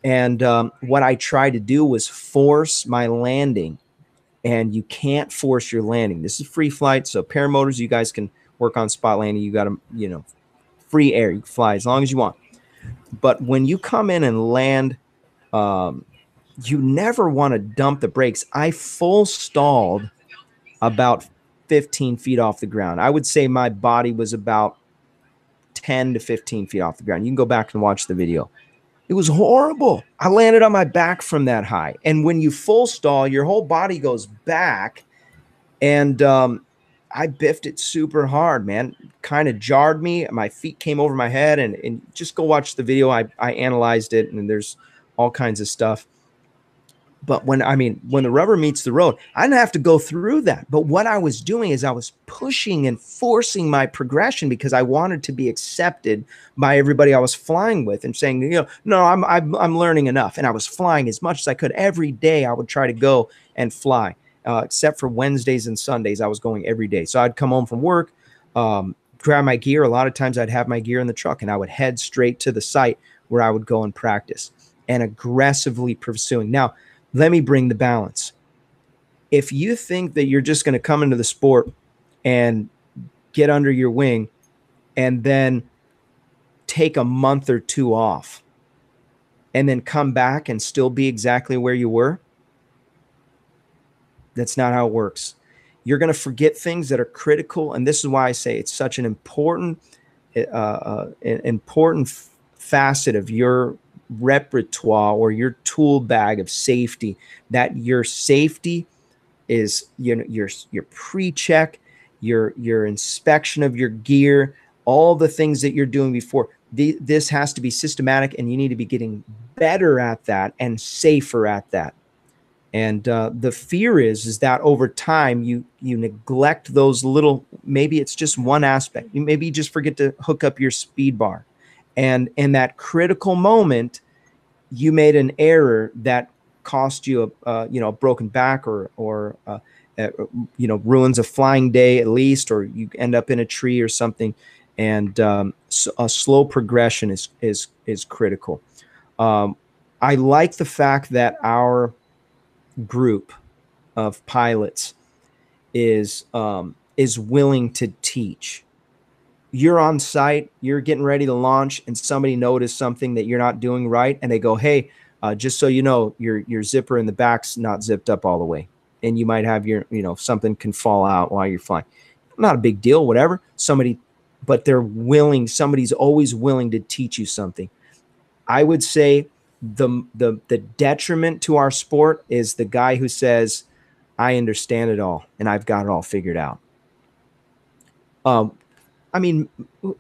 And what I tried to do was force my landing, and you can't force your landing. This is free flight. So paramotors, you guys can work on spot landing. You got to, free air. You can fly as long as you want. But when you come in and land you never want to dump the brakes. I full stalled about 15 feet off the ground. I would say my body was about 10 to 15 feet off the ground. You can go back and watch the video. It was horrible. I landed on my back from that high. And when you full stall, your whole body goes back. And I biffed it super hard, man. Kind of jarred me. My feet came over my head. And just go watch the video. I analyzed it, and there's all kinds of stuff. But when the rubber meets the road, I didn't have to go through that. But what I was doing is I was pushing and forcing my progression because I wanted to be accepted by everybody I was flying with, and saying, no, I'm learning enough. And I was flying as much as I could. Every day I would try to go and fly, except for Wednesdays and Sundays. I was going every day. So I'd come home from work, grab my gear. A lot of times I'd have my gear in the truck, and I would head straight to the site where I would go and practice, and aggressively pursuing. Now, let me bring the balance. If you think that you're just going to come into the sport and get under your wing and then take a month or two off and then come back and still be exactly where you were, that's not how it works. You're going to forget things that are critical. And this is why I say it's such an important facet of your repertoire or your tool bag of safety, that your safety is, your pre-check, your inspection of your gear, all the things that you're doing before. This has to be systematic, and you need to be getting better at that and safer at that. And the fear is that over time you neglect those little, maybe it's just one aspect. Maybe you just forget to hook up your speed bar. And in that critical moment, you made an error that cost you a broken back or ruins a flying day at least, or you end up in a tree or something. And so a slow progression is critical. I like the fact that our group of pilots is willing to teach. You're on site, you're getting ready to launch, and somebody noticed something that you're not doing right, and they go, hey, just so you know, your zipper in the back's not zipped up all the way, and you might have something can fall out while you're flying. Not a big deal, whatever. But they're willing. Somebody's always willing to teach you something. I would say the detriment to our sport is the guy who says, I understand it all and I've got it all figured out.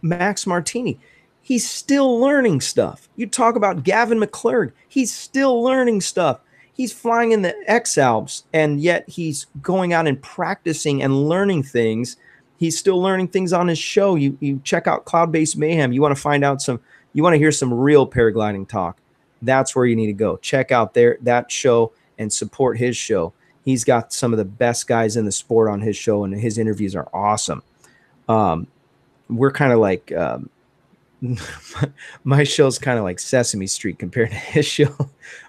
Max Martini, he's still learning stuff. You talk about Gavin McClurg, he's still learning stuff. He's flying in the X-Alps, and yet he's going out and practicing and learning things. He's still learning things on his show. You check out Cloud-Based Mayhem. You want to hear some real paragliding talk. That's where you need to go. Check out that show and support his show. He's got some of the best guys in the sport on his show, and his interviews are awesome. We're kind of like, my show's kind of like Sesame Street compared to his show,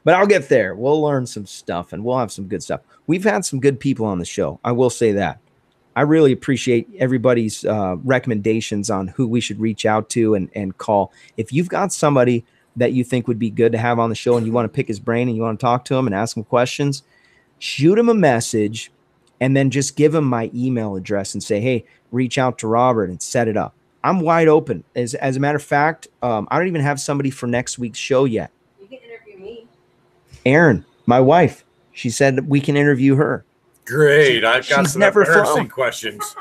but I'll get there. We'll learn some stuff, and we'll have some good stuff. We've had some good people on the show. I will say that. I really appreciate everybody's recommendations on who we should reach out to and call. If you've got somebody that you think would be good to have on the show and you want to pick his brain and you want to talk to him and ask him questions, shoot him a message and then just give him my email address and say, hey, reach out to Robert and set it up. I'm wide open. As a matter of fact, I don't even have somebody for next week's show yet. You can interview me. Erin, my wife, she said we can interview her. Great. I've got some embarrassing questions.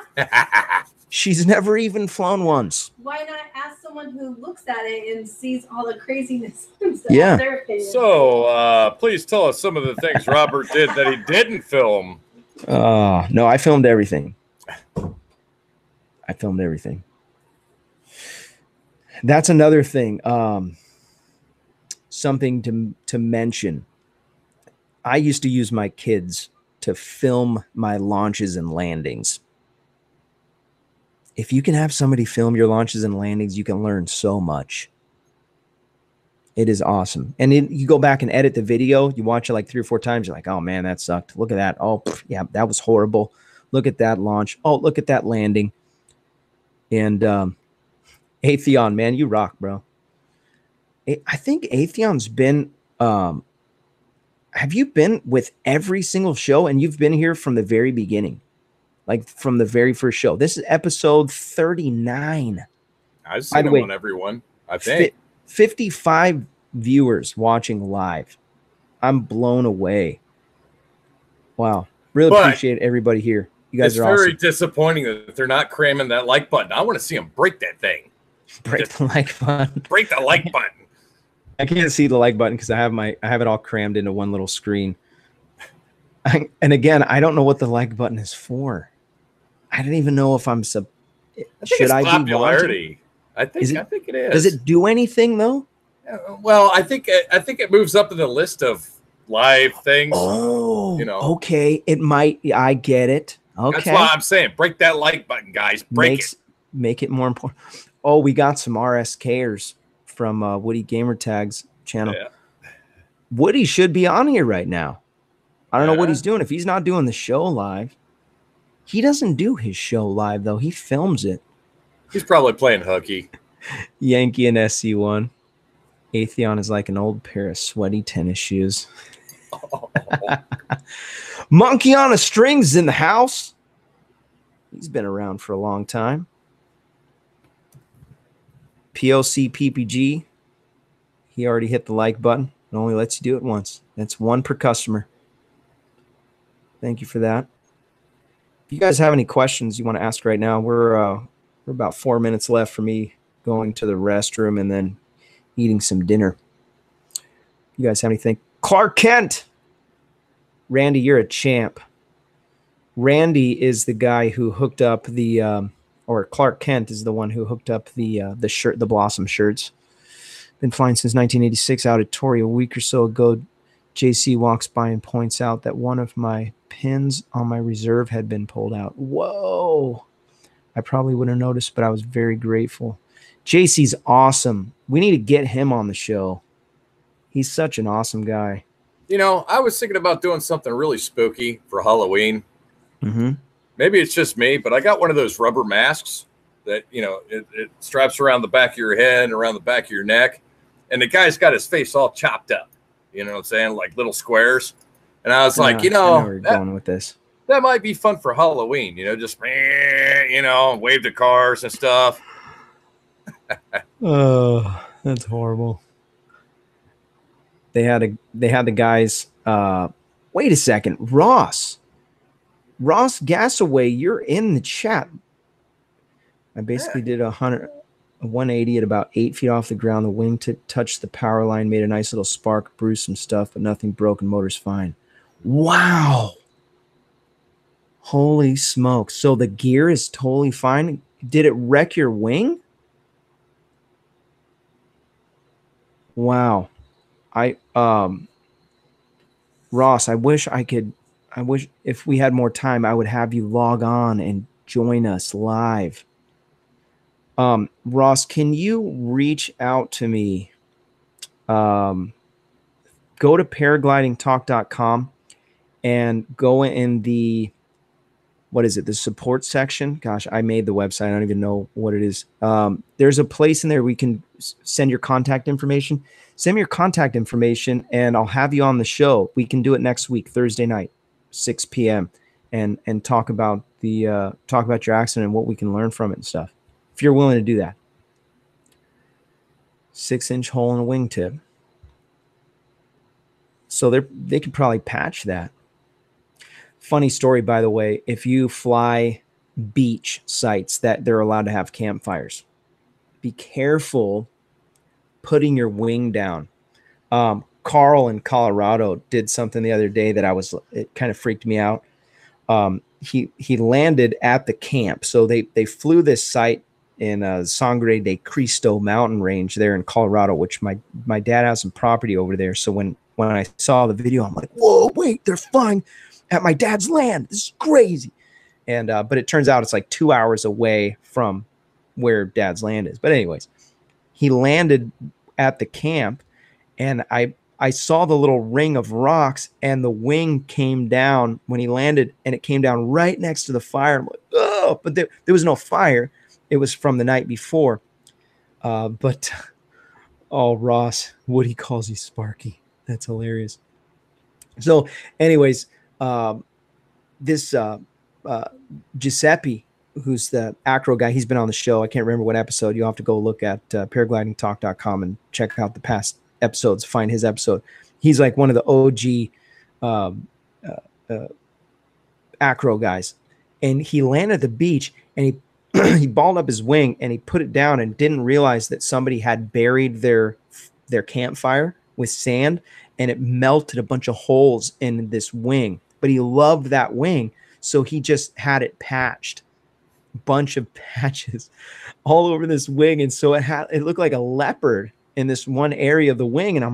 She's never even flown once. Why not ask someone who looks at it and sees all the craziness and stuff? Yeah. Their opinion. So please tell us some of the things Robert did that he didn't film. No, I filmed everything. That's another thing. Something to mention. I used to use my kids to film my launches and landings. If you can have somebody film your launches and landings, you can learn so much. It is awesome. And you go back and edit the video. You watch it like 3 or 4 times. You're like, oh, man, that sucked. Look at that. Oh, yeah, that was horrible. Look at that launch. Oh, look at that landing. And Atheon, man, you rock, bro. I think Atheon's been have you been with every single show? And you've been here from the very beginning, like from the very first show. This is episode 39. I've By seen the them way, on everyone, I think. 55 viewers watching live. I'm blown away. Wow. Really But appreciate everybody here. You guys it's are very awesome. disappointing that they're not cramming that like button. I want to see them break that thing. Break the like button. Break the like button. I can't see the like button because I have it all crammed into one little screen. And again, I don't know what the like button is for. I don't even know if should I be popularity? I think it is. Does it do anything though? Well, I think it moves up in the list of live things. Oh, you know. Okay. It might. I get it. Okay. That's why I'm saying break that like button, guys. Make it more important. Oh, we got some RSKers from Woody Gamertag's channel. Yeah. Woody should be on here right now. I don't know what he's doing. If he's not doing the show live, he doesn't do his show live though. He films it. He's probably playing hooky. Yankee and SC1. Atheon is like an old pair of sweaty tennis shoes. Monkey on a String's in the house. He's been around for a long time. POC PPG. He already hit the like button. It only lets you do it once. That's one per customer. Thank you for that. If you guys have any questions you want to ask right now, we're about 4 minutes left for me going to the restroom and then eating some dinner. You guys have anything? Clark Kent. Randy, you're a champ. Randy is the guy who hooked up or Clark Kent is the one who hooked up the shirt, the Blossom shirts. Been flying since 1986 out at Torrey. A week or so ago, JC walks by and points out that one of my pins on my reserve had been pulled out. Whoa. I probably would have noticed, but I was very grateful. JC's awesome. We need to get him on the show. He's such an awesome guy. You know, I was thinking about doing something really spooky for Halloween. Mm-hmm. Maybe it's just me, but I got one of those rubber masks that, you know, it straps around the back of your head and around the back of your neck. And the guy's got his face all chopped up. You know what I'm saying? Like little squares. And I was like, I know where you're going with this. That might be fun for Halloween. You know, just, you know, wave to cars and stuff. Oh, that's horrible. They had the guys. Wait a second, Ross Gasaway, you're in the chat. I basically did a 180 at about 8 feet off the ground. The wingtip touched the power line, made a nice little spark, bruised some stuff, but nothing broken. Motor's fine. Wow. Holy smokes. So the gear is totally fine. Did it wreck your wing? Wow. Ross, I wish if we had more time, I would have you log on and join us live. Ross, can you reach out to me? Go to paraglidingtalk.com and go in the, what is it? The support section. Gosh, I made the website. I don't even know what it is. There's a place in there we can send your contact information. Send me your contact information and I'll have you on the show. We can do it next week, Thursday night, 6 p.m. and talk about your accident and what we can learn from it and stuff. If you're willing to do that. 6-inch hole in a wingtip. So they could probably patch that. Funny story, by the way, if you fly beach sites that they're allowed to have campfires, be careful putting your wing down. Carl in Colorado did something the other day that it kind of freaked me out. He landed at the camp. So they flew this site in Sangre de Cristo mountain range there in Colorado, which my dad has some property over there. So when I saw the video, I'm like, whoa, wait, they're flying at my dad's land. This is crazy. And but it turns out it's like 2 hours away from where dad's land is. But anyways, he landed at the camp and I saw the little ring of rocks and the wing came down when he landed and it came down right next to the fire. I'm like, oh, but there was no fire. It was from the night before. But oh, Ross, Woody calls you Sparky. That's hilarious. So, anyways, this Giuseppe, who's the acro guy, he's been on the show. I can't remember what episode. You'll have to go look at paraglidingtalk.com and check out the past episodes, find his episode. He's like one of the OG acro guys. And he landed at the beach and he balled up his wing and he put it down and didn't realize that somebody had buried their campfire with sand, and it melted a bunch of holes in this wing. But he loved that wing, so he just had it patched, bunch of patches all over this wing. And so it looked like a leopard in this one area of the wing. And I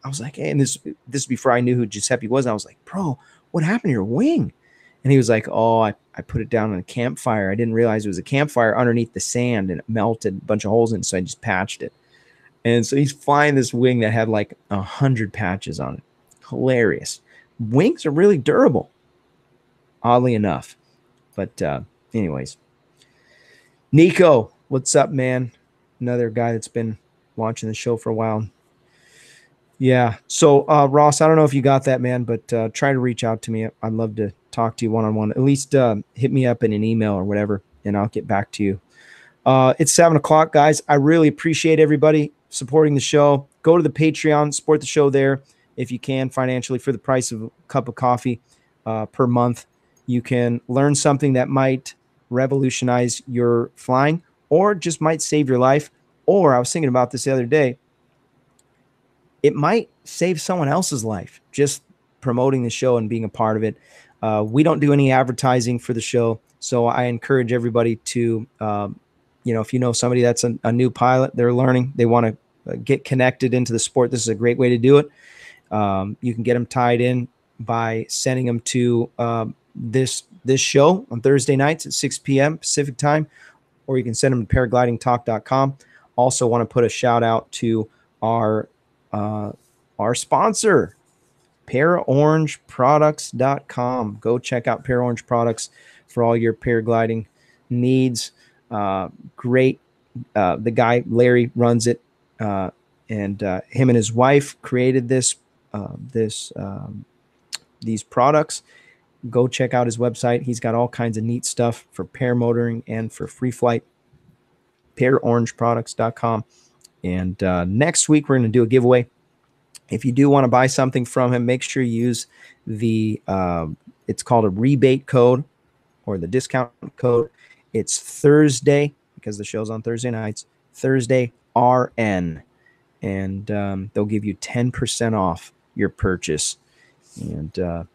was like, hey, and this is before I knew who Giuseppe was. And I was like, bro, what happened to your wing? And he was like, oh, I put it down on a campfire. I didn't realize it was a campfire underneath the sand, and it melted a bunch of holes in it, so I just patched it. And so he's flying this wing that had like 100 patches on it. Hilarious. Wings are really durable, oddly enough. But anyways, Nico, what's up, man? Another guy that's been watching the show for a while. Yeah. So Ross, I don't know if you got that, man, but try to reach out to me. I'd love to talk to you one-on-one. At least hit me up in an email or whatever, and I'll get back to you. It's 7:00, guys. I really appreciate everybody supporting the show. Go to the Patreon, support the show there if you can financially for the price of a cup of coffee per month. You can learn something that might revolutionize your flying or just might save your life. Or I was thinking about this the other day. It might save someone else's life just promoting the show and being a part of it. We don't do any advertising for the show, so I encourage everybody to, if you know somebody that's a new pilot, they're learning, they want to get connected into the sport, this is a great way to do it. You can get them tied in by sending them to this show on Thursday nights at 6 p.m. Pacific time, or you can send them to paraglidingtalk.com. Also want to put a shout out to our sponsor, paraorangeproducts.com. Go check out Paraorange Products for all your paragliding needs. Great. The guy, Larry, runs it. And him and his wife created these products. Go check out his website. He's got all kinds of neat stuff for paramotoring and for free flight. Paraorangeproducts.com. And next week, we're going to do a giveaway. If you do want to buy something from him, make sure you use the, it's called a rebate code or the discount code. It's Thursday, because the show's on Thursday nights, Thursday RN. And they'll give you 10% off your purchase. And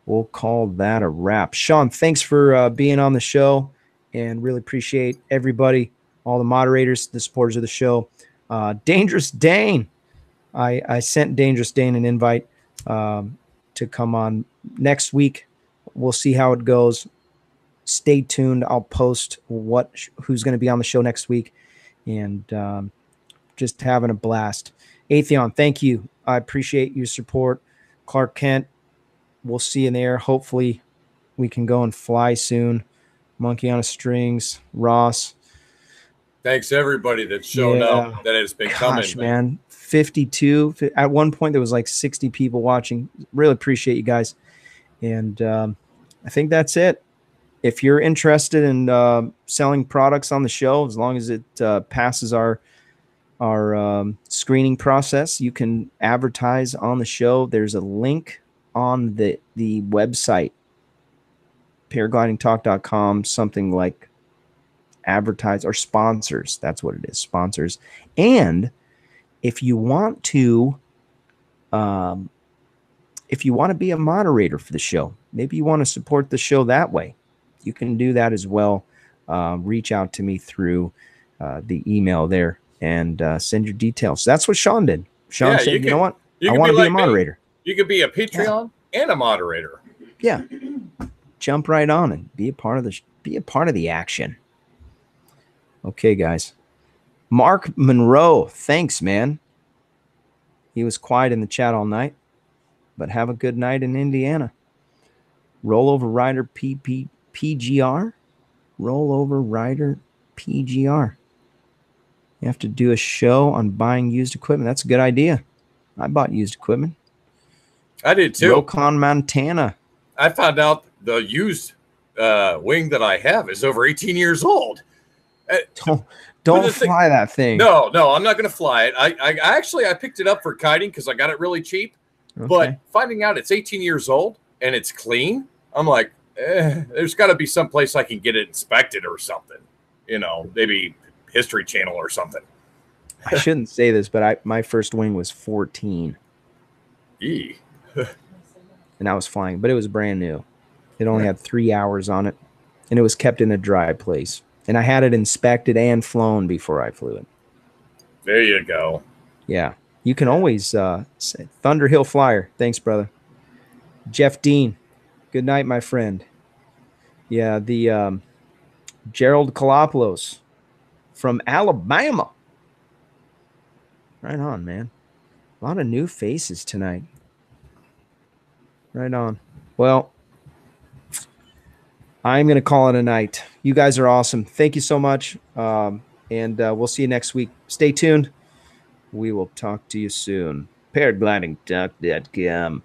we'll call that a wrap. Sean, thanks for being on the show, and really appreciate everybody, all the moderators, the supporters of the show. Dangerous Dane. I sent Dangerous Dane an invite to come on next week. We'll see how it goes. Stay tuned. I'll post who's going to be on the show next week, and just having a blast. Atheon, thank you. I appreciate your support. Clark Kent, we'll see you there. Hopefully we can go and fly soon. Monkey on a Strings, Ross. Thanks everybody that's shown up, that has been coming. Man. 52. At one point, there was like 60 people watching. Really appreciate you guys. And I think that's it. If you're interested in selling products on the show, as long as it passes our screening process, you can advertise on the show. There's a link on the website, paraglidingtalk.com, something like advertise or sponsors. That's what it is, sponsors. And if you want to be a moderator for the show, maybe you want to support the show that way, you can do that as well. Reach out to me through the email there and send your details. That's what Sean did. Sean said, you know what? I want to be a moderator. You could be a Patreon and a moderator. Yeah. Jump right on and be a part of the action. Okay, guys. Mark Monroe, thanks, man. He was quiet in the chat all night, but have a good night in Indiana. Rollover Rider PGR. Rollover Rider PGR. You have to do a show on buying used equipment. That's a good idea. I bought used equipment. I did too. Rokon, Montana. I found out the used wing that I have is over 18 years old. Don't fly that thing. No, I'm not going to fly it. I actually picked it up for kiting because I got it really cheap. Okay. But finding out it's 18 years old and it's clean, I'm like, there's got to be some place I can get it inspected or something. You know, maybe History Channel or something. I shouldn't say this, but my first wing was 14. Eee. And I was flying, but it was brand new. It only had 3 hours on it, and it was kept in a dry place. And I had it inspected and flown before I flew it. There you go. Yeah. You can always say Thunderhill Flyer. Thanks, brother. Jeff Dean. Good night, my friend. Yeah, the Gerald Kalopoulos from Alabama. Right on, man. A lot of new faces tonight. Right on. Well, I'm going to call it a night. You guys are awesome. Thank you so much. And we'll see you next week. Stay tuned. We will talk to you soon. Paraglidingtalk.com.